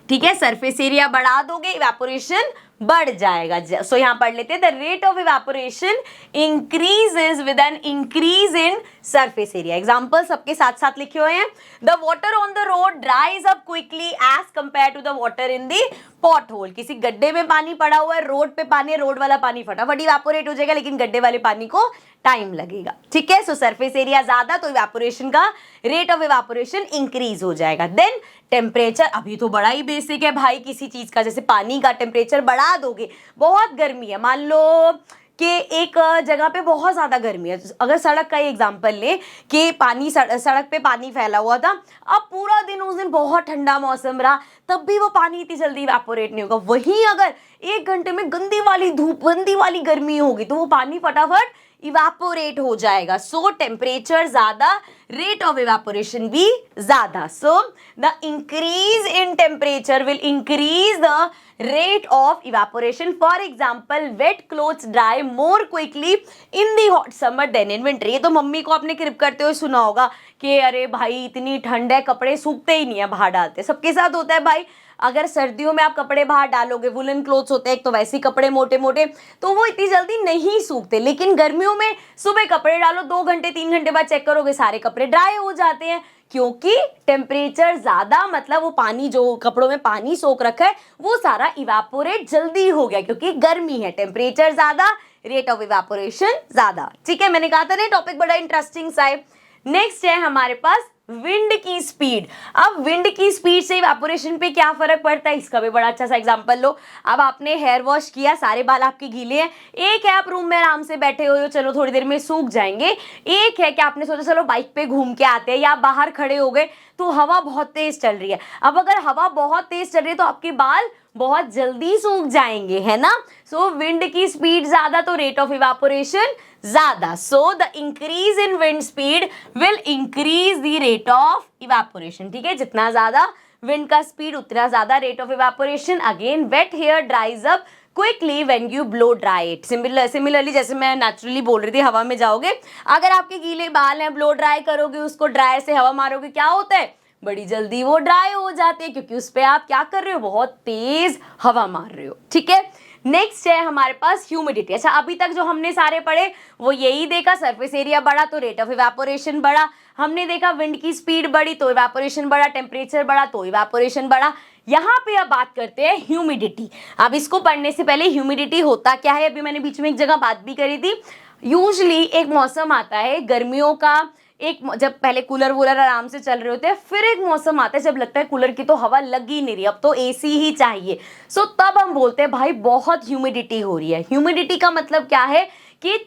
ठीक है, सरफेस एरिया बढ़ा दोगे इवेपोरेशन बढ़ जाएगा। सो यहां पढ़ लेते हैं, the rate of evaporation increases with an increase in surface area. Example सबके साथ साथ लिखे हुए हैं। The water on the road dries up quickly as compare to the water in the pothole. किसी गड्ढे में पानी पड़ा हुआ है, रोड पे पानी है, रोड वाला पानी फटाफट इवेपोरेट हो जाएगा, लेकिन गड्ढे वाले पानी को टाइम लगेगा। ठीक है, सो सरफेस एरिया ज्यादा तो इवेपोरेशन का रेट ऑफ इवेपोरेशन इंक्रीज हो जाएगा। देन टेम्परेचर, अभी तो बड़ा ही बेसिक है भाई किसी चीज का, जैसे पानी का टेम्परेचर बढ़ा दोगे, बहुत गर्मी है, मान लो कि एक जगह पे बहुत ज्यादा गर्मी है, अगर सड़क का एग्जांपल ले कि पानी सड़क पे पानी फैला हुआ था, अब पूरा दिन उस दिन बहुत ठंडा मौसम रहा, तब भी वो पानी इतनी जल्दी इवेपोरेट नहीं होगा। वहीं अगर 1 घंटे में गंदी वाली धूप, गंदी वाली गर्मी होगी तो वो पानी फटाफट इवेपोरेट हो जाएगा। सो टेम्परेचर ज्यादा, रेट ऑफ इवेपोरेशन भी ज्यादा। So the increase in temperature will increase the rate of evaporation. For example, wet clothes dry more quickly in the hot summer than in winter. ये तो मम्मी को आपने क्रिप करते हुए सुना होगा कि अरे भाई इतनी ठंड है कपड़े सूखते ही नहीं है बाहर डालते, सबके साथ होता है भाई। अगर सर्दियों में आप कपड़े बाहर डालोगे, वुलन क्लोथ्स होते हैं एक तो वैसे ही कपड़े मोटे मोटे, तो वो इतनी जल्दी नहीं सूखते, लेकिन गर्मियों में सुबह कपड़े डालो 2 घंटे 3 घंटे बाद चेक करोगे सारे कपड़े ड्राई हो जाते हैं, क्योंकि टेम्परेचर ज्यादा, मतलब वो पानी जो कपड़ों में पानी सोख रखा है वो सारा इवेपोरेट जल्दी हो गया, क्योंकि गर्मी है, टेम्परेचर ज्यादा, रेट ऑफ इवेपोरेशन ज्यादा। ठीक है, मैंने कहा था ना टॉपिक बड़ा इंटरेस्टिंग सा है। नेक्स्ट है हमारे पास विंड की स्पीड। अब विंड की स्पीड से इवेपोरेशन पे क्या फर्क पड़ता है, इसका भी बड़ा अच्छा सा एग्जांपल लो। अब आपने हेयर वॉश किया, सारे बाल आपके गीले हैं, एक है आप रूम में आराम से बैठे हो, चलो थोड़ी देर में सूख जाएंगे, एक है कि आपने सोचा चलो बाइक पे घूम के आते हैं, या आप बाहर खड़े हो गए तो हवा बहुत तेज चल रही है। अब अगर हवा बहुत तेज चल रही है तो आपके बाल बहुत जल्दी सूख जाएंगे, है ना। सो विंड की स्पीड ज्यादा तो रेट ऑफ इवेपोरेशन ज्यादा। So the increase in wind speed will increase the rate of evaporation. ठीक है, जितना ज्यादा विंड का स्पीड उतना ज्यादा rate of evaporation. Again wet hair dries up quickly when you blow dry it. Similarly जैसे मैं नेचुरली बोल रही थी, हवा में जाओगे, अगर आपके गीले बाल हैं, ब्लो ड्राई करोगे उसको, ड्रायर से हवा मारोगे, क्या होता है, बड़ी जल्दी वो ड्राई हो जाते हैं, क्योंकि उस पर आप क्या कर रहे हो, बहुत तेज हवा मार रहे हो। ठीक है, नेक्स्ट है हमारे पास ह्यूमिडिटी। अच्छा, अभी तक जो हमने सारे पढ़े वो यही देखा, सरफेस एरिया बढ़ा तो रेट ऑफ इवेपोरेशन बढ़ा, हमने देखा विंड की स्पीड बढ़ी तो इवेपोरेशन बढ़ा, टेम्परेचर बढ़ा तो इवेपोरेशन बढ़ा। यहाँ पे अब बात करते हैं ह्यूमिडिटी। अब इसको पढ़ने से पहले ह्यूमिडिटी होता क्या है, अभी मैंने बीच में एक जगह बात भी करी थी। यूजुअली एक मौसम आता है गर्मियों का, एक जब पहले कूलर वूलर आराम से चल रहे होते हैं, फिर एक मौसम आता है जब लगता है कूलर की तो हवा लग ही नहीं रही, अब तो एसी ही चाहिए। सो तब हम बोलते हैं भाई बहुत ह्यूमिडिटी हो रही है। ह्यूमिडिटी का मतलब क्या है कि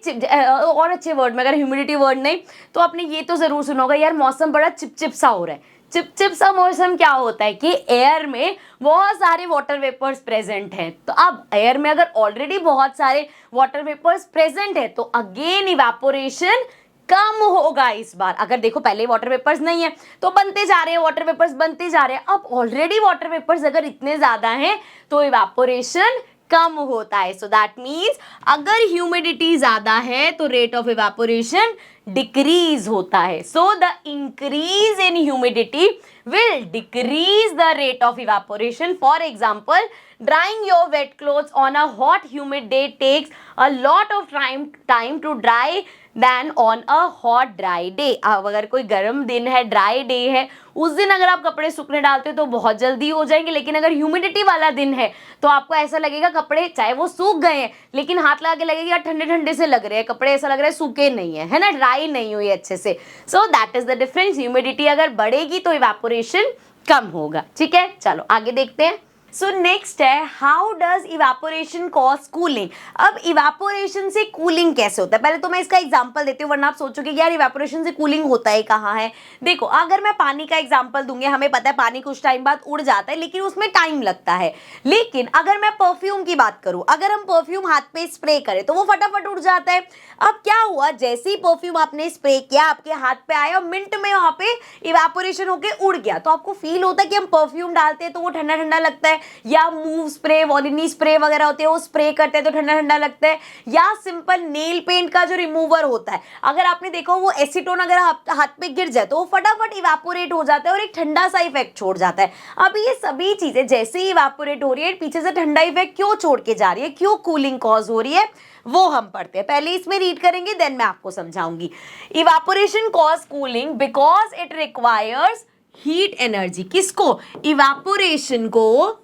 और अच्छे वर्ड में, अगर ह्यूमिडिटी वर्ड नहीं तो आपने ये तो जरूर सुना होगा, यार मौसम बड़ा चिपचिप सा हो रहा है। चिपचिप सा मौसम क्या होता है कि एयर में बहुत सारे वाटर वेपर्स प्रेजेंट हैं। तो अब एयर में अगर ऑलरेडी बहुत सारे वाटर वेपर्स प्रेजेंट है तो अगेन इवेपोरेशन कम होगा इस बार। अगर देखो पहले वाटर वेपर्स नहीं है तो बनते जा रहे हैं, वाटर वेपर्स बनते जा रहे हैं, अब ऑलरेडी वाटर वेपर्स अगर इतने ज्यादा हैं तो इवेपोरेशन कम होता है। सो दैट मीन्स अगर ह्यूमिडिटी ज्यादा है तो रेट ऑफ इवेपोरेशन डिक्रीज होता है। So the increase in humidity will decrease the rate of evaporation. For example, drying your wet clothes on a hot humid day takes a lot of time to dry than on a hot dry day. अब अगर कोई गर्म दिन है, dry day है, उस दिन अगर आप कपड़े सूखने डालते हो तो बहुत जल्दी हो जाएंगे, लेकिन अगर ह्यूमिडिटी वाला दिन है तो आपको ऐसा लगेगा कपड़े चाहे वो सूख गए हैं लेकिन हाथ लगा के लगेगा ठंडे ठंडे से लग रहे हैं कपड़े, ऐसा लग रहा है सूखे नहीं है ना, ड्राई नहीं हुई अच्छे से। So that is the difference. Humidity अगर बढ़ेगी तो इवेपोरेशन कम होगा। ठीक है, चलो आगे देखते हैं। सो नेक्स्ट है how does evaporation cause cooling. अब इवेपोरेशन से कूलिंग कैसे होता है, पहले तो मैं इसका एग्जांपल देती हूँ वरना आप सोचोगे यार इवेपोरेशन से कूलिंग होता है कहाँ है। देखो अगर मैं पानी का एग्जांपल दूंगी, हमें पता है पानी कुछ टाइम बाद उड़ जाता है लेकिन उसमें टाइम लगता है। लेकिन अगर मैं परफ्यूम की बात करूं, अगर हम परफ्यूम हाथ पे स्प्रे करें तो वो फटाफट उड़ जाता है। अब क्या हुआ, जैसे ही परफ्यूम आपने स्प्रे किया आपके हाथ पे आया, मिनट में वहां पे इवेपोरेशन होके उड़ गया। तो आपको फील होता है कि हम परफ्यूम डालते हैं तो वो ठंडा ठंडा लगता है, या मूव स्प्रे, वॉलिनी स्प्रे वगैरह होते हैं वो स्प्रे करते हैं तो ठंडा ठंडा लगता है, या सिंपल नेल पेंट का जो रिमूवर होता है अगर आपने देखो वो एसीटोन अगर हाथ पे गिर जाए तो वो फटाफट इवेपोरेट हो जाता है और एक ठंडा सा इफेक्ट छोड़ जाता है। अब ये सभी चीजें जैसे ही इवेपोरेट हो रही है पीछे से ठंडा इफेक्ट क्यों छोड़ के जा रही है, क्यों कूलिंग कॉज हो रही है, वो हम पढ़ते हैं। पहले इसमें रीड करेंगे देन मैं आपको समझाऊंगी। Evaporation cause cooling because it requires heat energy. किसको, इवेपोरेशन को।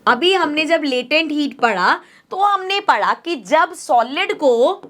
अभी हमने जब लेटेंट हीट पढ़ा तो हमने पढ़ा कि जब सॉलिड को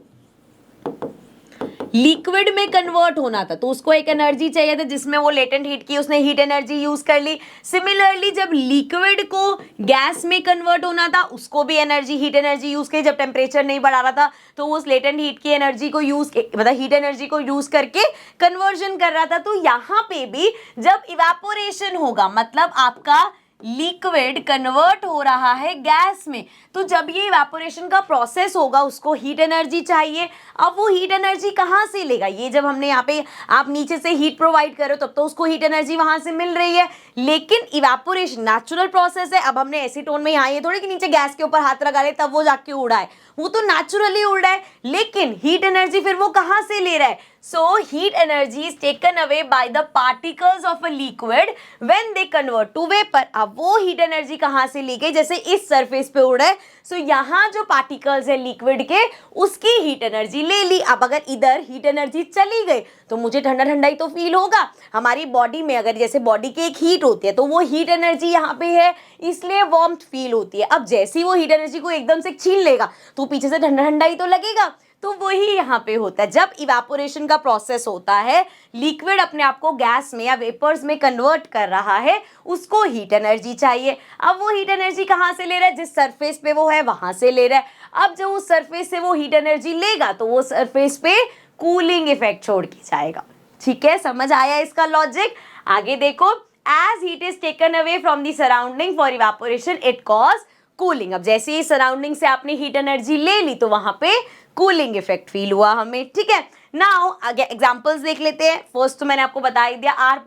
लिक्विड में कन्वर्ट होना था तो उसको एक एनर्जी चाहिए था जिसमें वो लेटेंट हीट की उसने हीट एनर्जी यूज कर ली। सिमिलरली जब लिक्विड को गैस में कन्वर्ट होना था उसको भी एनर्जी, हीट एनर्जी यूज की। जब टेम्परेचर नहीं बढ़ा रहा था तो उस लेटेंट हीट की एनर्जी को यूज, मतलब हीट एनर्जी को यूज करके कन्वर्जन कर रहा था। तो यहाँ पे भी जब इवेपोरेशन होगा मतलब आपका लिक्विड कन्वर्ट हो रहा है गैस में, तो जब ये इवेपोरेशन का प्रोसेस होगा उसको हीट एनर्जी चाहिए। अब वो हीट एनर्जी कहाँ से लेगा, ये जब हमने यहाँ पे आप नीचे से हीट प्रोवाइड करो तब तो उसको हीट एनर्जी वहां से मिल रही है, लेकिन इवेपोरेशन नेचुरल प्रोसेस है। अब हमने एसीटोन में यहाँ ये थोड़ी कि नीचे गैस के ऊपर हाथ लगा ले तब वो जाके उड़ा है, वो तो नेचुरली उड़ रहा है, लेकिन हीट एनर्जी फिर वो कहाँ से ले रहा है। So heat energy is taken away by the particles of a liquid when they convert to vapor। अब वो हीट एनर्जी कहाँ से ली गई, जैसे इस सरफेस पे उड़ रहा है, सो यहाँ जो पार्टिकल्स है लिक्विड के उसकी हीट एनर्जी ले ली। अब अगर इधर हीट एनर्जी चली गई तो मुझे ठंडा ठंडा ही तो फील होगा। हमारी बॉडी में अगर जैसे बॉडी की एक हीट होती है तो वो हीट एनर्जी यहाँ पे है इसलिए वार्मथ फील होती है। अब जैसे ही वो हीट एनर्जी को एकदम से छीन लेगा तो पीछे से ठंडा ठंडा ही तो लगेगा, तो वही यहाँ पे होता है, जब इवापोरेशन का प्रोसेस होता है, लिक्विड अपने आप को गैस में या वेपर्स में कन्वर्ट कर रहा है, उसको हीट एनर्जी चाहिए। अब वो हीट एनर्जी कहाँ से ले रहा है, जिस सरफेस पे वो है वहां से ले रहा है। अब जब उस सरफेस से वो हीट एनर्जी लेगा तो वो सरफेस पे कूलिंग इफेक्ट छोड़ के जाएगा। ठीक है, समझ आया इसका लॉजिक। आगे देखो, as heat is taken away from the surrounding for evaporation it cause cooling. अब जैसे ही सराउंडिंग से आपने हीट एनर्जी ले ली तो वहां पे कूलिंग इफेक्ट फील हुआ हमें। ठीक है, नाउ आगे एग्जांपल्स देख लेते हैं। फर्स्ट तो मैंने आपको बता ही दिया, our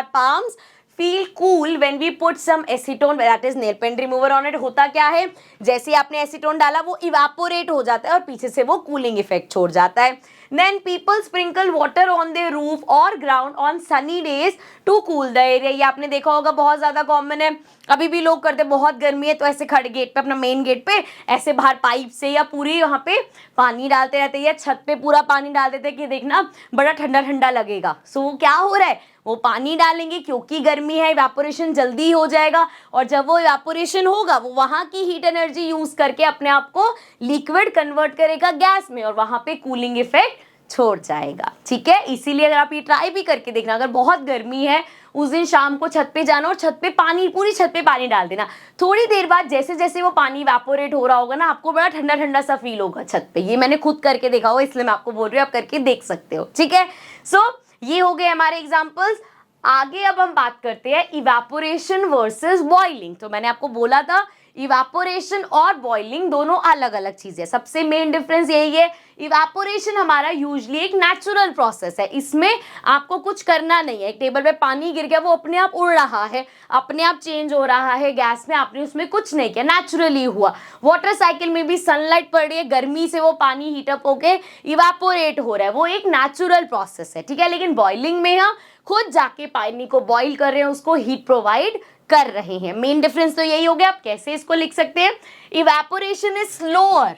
palms feel cool when we put some acetone that is nail paint remover on it. होता क्या है, जैसे ही आपने एसीटोन डाला वो इवापोरेट हो जाता है और पीछे से वो कूलिंग इफेक्ट छोड़ जाता है। Then people sprinkle water on their roof or ground on sunny days to cool the area। ये आपने देखा होगा, बहुत ज्यादा कॉमन है, अभी भी लोग करते हैं। बहुत गर्मी है तो ऐसे खड़े गेट पे, अपना मेन गेट पे ऐसे बाहर पाइप से या पूरी वहां पे पानी डालते रहते हैं, या छत पे पूरा पानी डाल देते हैं कि देखना बड़ा ठंडा ठंडा लगेगा। सो क्या हो रहा है, वो पानी डालेंगे क्योंकि गर्मी है, इवापोरेशन जल्दी हो जाएगा, और जब वो इवापोरेशन होगा वो वहां की हीट एनर्जी यूज करके अपने आप को लिक्विड कन्वर्ट करेगा गैस में और वहां पे कूलिंग इफेक्ट छोड़ जाएगा। ठीक है, इसीलिए अगर आप ये ट्राई भी करके देखना, अगर बहुत गर्मी है उस दिन शाम को छत पे जाना और छत पे पानी, पूरी छत पे पानी डाल देना। थोड़ी देर बाद जैसे जैसे वो पानी इवापोरेट हो रहा होगा ना, आपको बड़ा ठंडा ठंडा सा फील होगा छत पे। ये मैंने खुद करके देखा हो, इसलिए मैं आपको बोल रही हूँ, आप करके देख सकते हो। ठीक है, सो ये हो गए हमारे एग्जाम्पल्स। आगे अब हम बात करते हैं इवापोरेशन वर्सेस बॉइलिंग। तो मैंने आपको बोला था इवापोरेशन और बॉइलिंग दोनों अलग अलग चीजें। सबसे मेन डिफरेंस यही है, इवापोरेशन हमारा यूजुअली एक नेचुरल प्रोसेस है, इसमें आपको कुछ करना नहीं है। एक टेबल पे पानी गिर गया, वो अपने आप उड़ रहा है, अपने आप चेंज हो रहा है गैस में, आपने उसमें कुछ नहीं किया, नेचुरली हुआ। वाटर साइकिल में भी सनलाइट पड़ रही है, गर्मी से वो पानी हीटअप होके इवापोरेट हो रहा है, वो एक नेचुरल प्रोसेस है। ठीक है, लेकिन बॉइलिंग में हम खुद जाके पानी को बॉइल कर रहे हैं, उसको हीट प्रोवाइड कर रहे हैं। मेन डिफरेंस तो यही हो गया। आप कैसे इसको लिख सकते हैं, evaporation is slower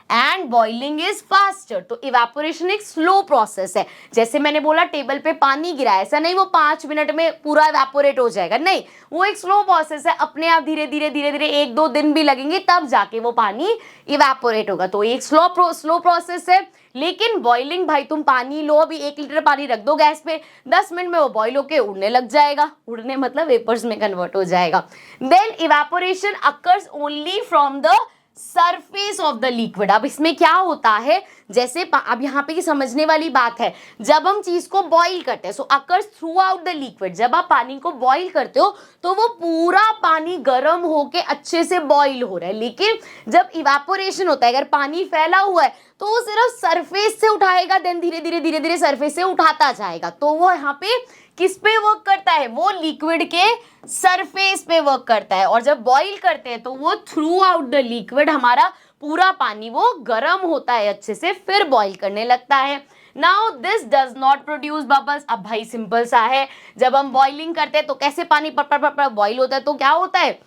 and boiling is faster. तो इवेपोरेशन एक स्लो प्रोसेस है। जैसे मैंने बोला टेबल पे पानी गिरा, ऐसा नहीं वो 5 मिनट में पूरा इवेपोरेट हो जाएगा, नहीं, वो एक स्लो प्रोसेस है, अपने आप धीरे धीरे धीरे धीरे 1-2 दिन भी लगेंगे तब जाके वो पानी इवेपोरेट होगा। तो एक स्लो प्रोसेस है। लेकिन बॉइलिंग, भाई तुम पानी लो, अभी 1 लीटर पानी रख दो गैस पे, 10 मिनट में वो बॉइल होके उड़ने लग जाएगा। उड़ने मतलब वेपर्स में कन्वर्ट हो जाएगा। Then evaporation occurs only from the surface of the liquid. अब इसमें क्या होता है, जैसे अब यहाँ पे समझने वाली बात है, जब हम चीज को बॉईल करते हैं, so occurs throughout the liquid. जब आप पानी को बॉईल करते हो तो वो पूरा पानी गर्म होके अच्छे से बॉईल हो रहा है। लेकिन जब इवेपोरेशन होता है, अगर पानी फैला हुआ है तो वो सिर्फ सरफेस से उठाएगा, देन धीरे धीरे धीरे धीरे सरफेस से उठाता जाएगा। तो वो यहाँ पे किस पे वर्क करता है, वो लिक्विड के सरफेस पे वर्क करता है। और जब बॉईल करते हैं तो वो थ्रू आउट द लिक्विड हमारा पूरा पानी वो गर्म होता है अच्छे से, फिर बॉईल करने लगता है। Now this does not produce bubbles. अब भाई सिंपल सा है, जब हम बॉइलिंग करते हैं तो कैसे पानी बॉईल होता है, तो क्या होता है,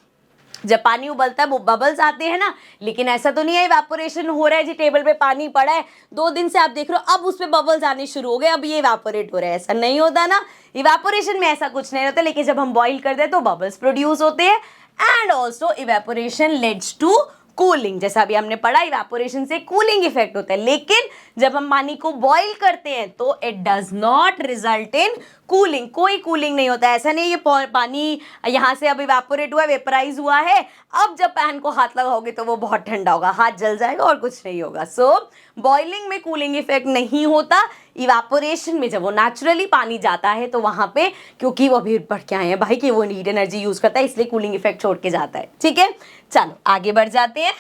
जब पानी उबलता है वो बबल्स आते हैं ना। लेकिन ऐसा तो नहीं है इवेपोरेशन हो रहा है जी, टेबल पे पानी पड़ा है 2 दिन से आप देख रहे हो, अब उसमें बबल्स आने शुरू हो गए, अब ये इवेपोरेट हो रहा है, ऐसा नहीं होता ना। इवेपोरेशन में ऐसा कुछ नहीं होता, लेकिन जब हम बॉईल करते हैं तो बबल्स प्रोड्यूस होते हैं। And also evaporation leads to cooling. जैसा अभी हमने पढ़ा, इवेपोरेशन से कूलिंग इफेक्ट होता है। लेकिन जब हम पानी को बॉईल करते हैं तो it does not result in cooling, कोई कूलिंग नहीं होता है। ऐसा नहीं ये पानी यहाँ से अब इवेपोरेट हुआ, वेपराइज हुआ है, अब जब पैन को हाथ लगाओगे तो वो बहुत ठंडा होगा, हाथ जल जाएगा और कुछ नहीं होगा। सो बॉइलिंग में कूलिंग इफेक्ट नहीं होता। इवेपोरेशन में जब वो नेचुरली पानी जाता है तो वहां पे, क्योंकि वो अभी बढ़ के आए हैं भाई कि वो हीट एनर्जी यूज करता है, इसलिए कूलिंग इफेक्ट छोड़ के जाता है। ठीक है, चलो आगे बढ़ जाते हैं।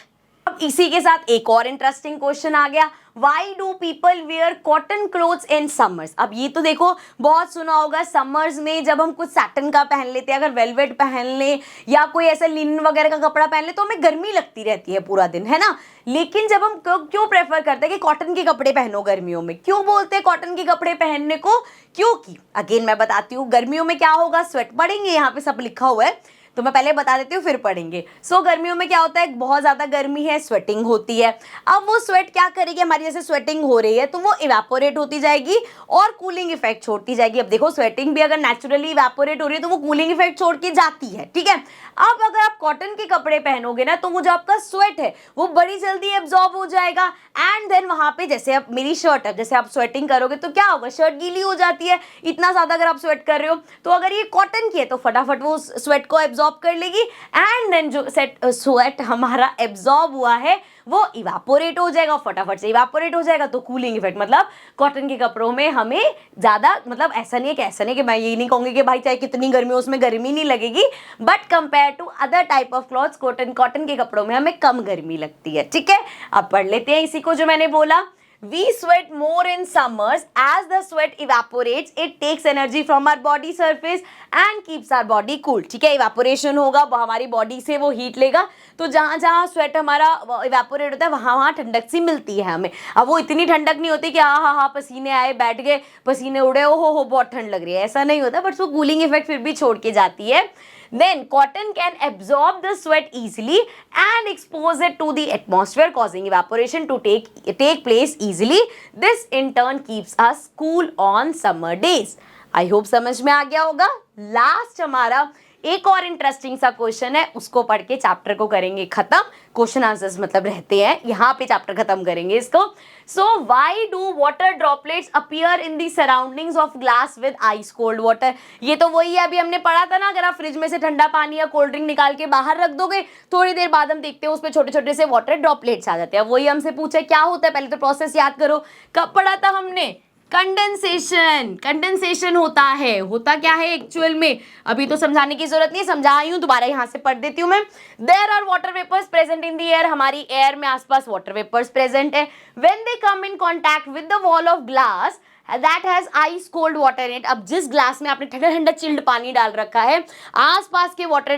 अब इसी के साथ एक और इंटरेस्टिंग क्वेश्चन आ गया, why do people where cotton clothes in summers. अब ये तो देखो बहुत सुना होगा, समर्स में जब हम कुछ सैटन का पहन लेते हैं, अगर वेलवेट पहन ले या कोई ऐसा लिनन वगैरह का कपड़ा पहन ले तो हमें गर्मी लगती रहती है पूरा दिन, है ना। लेकिन जब हम क्यों प्रेफर करते हैं कि कॉटन के कपड़े पहनो गर्मियों में, क्यों बोलते हैं कॉटन के कपड़े पहनने को, क्योंकि अगेन मैं बताती हूँ, गर्मियों में क्या होगा, स्वेट पड़ेंगे, यहाँ पे सब लिखा हुआ है। तो मैं पहले बता देती हूँ फिर पढ़ेंगे। सो गर्मियों में क्या होता है, बहुत ज़्यादा गर्मी है, स्वेटिंग होती है। अब वो स्वेट क्या करेगी, हमारी जैसे स्वेटिंग हो रही है तो वो इवेपोरेट होती जाएगी और कूलिंग इफेक्ट छोड़ती जाएगी। अब देखो स्वेटिंग भी अगर नेचुरली इवेपोरेट हो रही है तो वो कूलिंग इफेक्ट छोड़ के जाती है, ठीक है। अब अगर आप कॉटन के कपड़े पहनोगे ना तो वो जो आपका स्वेट है वो बड़ी जल्दी एब्जॉर्ब हो जाएगा एंड देन वहां पे जैसे अब मेरी शर्ट है, जैसे आप स्वेटिंग करोगे तो क्या होगा, शर्ट गीली हो जाती है। इतना ज्यादा अगर आप स्वेट कर रहे हो तो अगर ये कॉटन की है तो फटाफट वो स्वेट को एब्जॉर्ब कर लेगी एंड देन जो स्वेट हमारा एब्जॉर्ब हुआ है वो इवापोरेट हो जाएगा, फटाफट से इवापोरेट हो जाएगा। तो कूलिंग इफेक्ट मतलब कॉटन के कपड़ों में हमें ज्यादा, मतलब ऐसा नहीं है कि मैं ये नहीं कहूंगी कि भाई चाहे कितनी गर्मी हो उसमें गर्मी नहीं लगेगी, but compare to other type of clothes cotton के कपड़ों में हमें कम गर्मी लगती है, ठीक है। अब पढ़ लेते हैं इसी को जो मैंने बोला। We sweat more in summers as the sweat evaporates. It takes energy from our body surface and keeps our body cool. ठीक है, इवेपोरेशन होगा, हमारी बॉडी से वो हीट लेगा, तो जहाँ जहाँ स्वेट हमारा इवेपोरेट होता है वहाँ वहाँ ठंडक सी मिलती है हमें। अब वो इतनी ठंडक नहीं होती कि हाँ पसीने आए, बैठ गए, पसीने उड़े, हो बहुत ठंड लग रही है, ऐसा नहीं होता, बट वो कूलिंग इफेक्ट फिर भी छोड़ के जाती है। Then cotton can absorb the sweat easily and expose it to the atmosphere, causing evaporation to take place easily. This in turn keeps us cool on summer days. I hope समझ में आ गया होगा। लास्ट हमारा एक और interesting सा question है, उसको पढ़ के चैप्टर को करेंगे खत्म। क्वेश्चन आंसर्स मतलब रहते हैं, यहाँ पे चैप्टर खत्म करेंगे इसको। So why do water droplets appear in the surroundings of glass with ice cold water. ये तो वही है, अभी हमने पढ़ा था ना, अगर आप फ्रिज में से ठंडा पानी या कोल्ड ड्रिंक निकाल के बाहर रख दोगे, थोड़ी देर बाद हम देखते हैं उसमें छोटे छोटे से वाटर ड्रॉपलेट्स आ जाते हैं। वही हमसे पूछे क्या होता है, पहले तो प्रोसेस याद करो। कब पढ़ा था हमने, कंडेंसेशन होता है। होता क्या है एक्चुअल में, अभी तो समझाने की जरूरत नहीं है, समझा आई हूं, दोबारा यहां से पढ़ देती हूं मैं। There are water vapours present in the air, हमारी एयर में आसपास वाटर वेपर्स प्रेजेंट है। When they come in contact with the wall of glass that has ice cold water in it. अब जिस ग्लास में आपने ठंडा ठंडा चिल्ड पानी डाल रखा है, आसपास के वाटर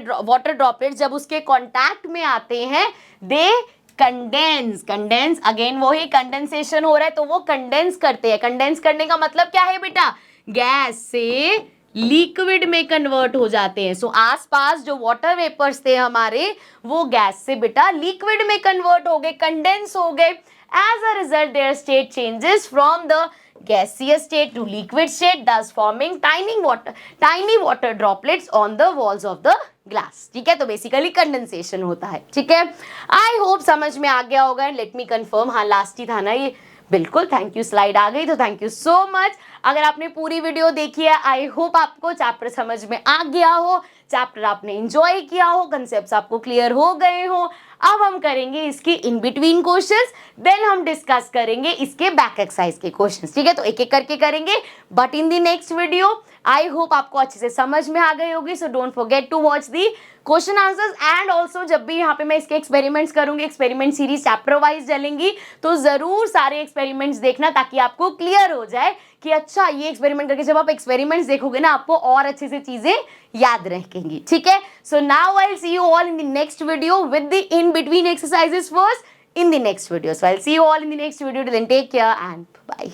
ड्रॉपलेट्स जब उसके कॉन्टैक्ट में आते हैं, दे कंडेंस अगेन वही कंडेंसेशन हो रहा है तो वो कंडेंस करते हैं। कंडेंस करने का मतलब क्या है बेटा, गैस से लिक्विड में कन्वर्ट हो जाते हैं। सो आसपास जो वाटर वेपर्स थे हमारे वो गैस से बेटा लिक्विड में कन्वर्ट हो गए, कंडेंस हो गए। As a result their state changes from the gaseous state to liquid state, thus forming tiny water droplets on the walls of the glass, ठीक है। तो बेसिकली कंडेंसेशन होता है, ठीक है। आई होप समझ में आ गया होगा। लेट मी कंफर्म, हाँ लास्ट ही था ना ये, बिल्कुल। थैंक यू, स्लाइड आ गई तो थैंक यू सो मच। अगर आपने पूरी वीडियो देखी है, आई होप आपको चैप्टर समझ में आ गया हो, चैप्टर आपने एंजॉय किया हो, कंसेप्ट्स आपको क्लियर हो गए हो। अब हम करेंगे इसके इन बिटवीन क्वेश्चंस, देन हम डिस्कस करेंगे इसके बैक एक्सरसाइज के क्वेश्चंस, ठीक है। तो एक एक करके करेंगे, but in the next video. I hope आपको अच्छे से समझ में आ गई होगी। So don't forget to watch the question answers and also जब भी यहाँ पे मैं इसके एक्सपेरिमेंट्स करूंगी, एक्सपेरिमेंट सीरीज चैप्टर वाइज चलेंगी, तो जरूर सारे एक्सपेरिमेंट्स देखना ताकि आपको क्लियर हो जाए कि अच्छा ये एक्सपेरिमेंट करके जब आप एक्सपेरिमेंट्स देखोगे ना आपको और अच्छे से चीजें याद रहेंगी, ठीक है। So now I will see you all in the next video with the in between exercises first in the next video. So I'll see you all in the next video. Till then, take care and bye.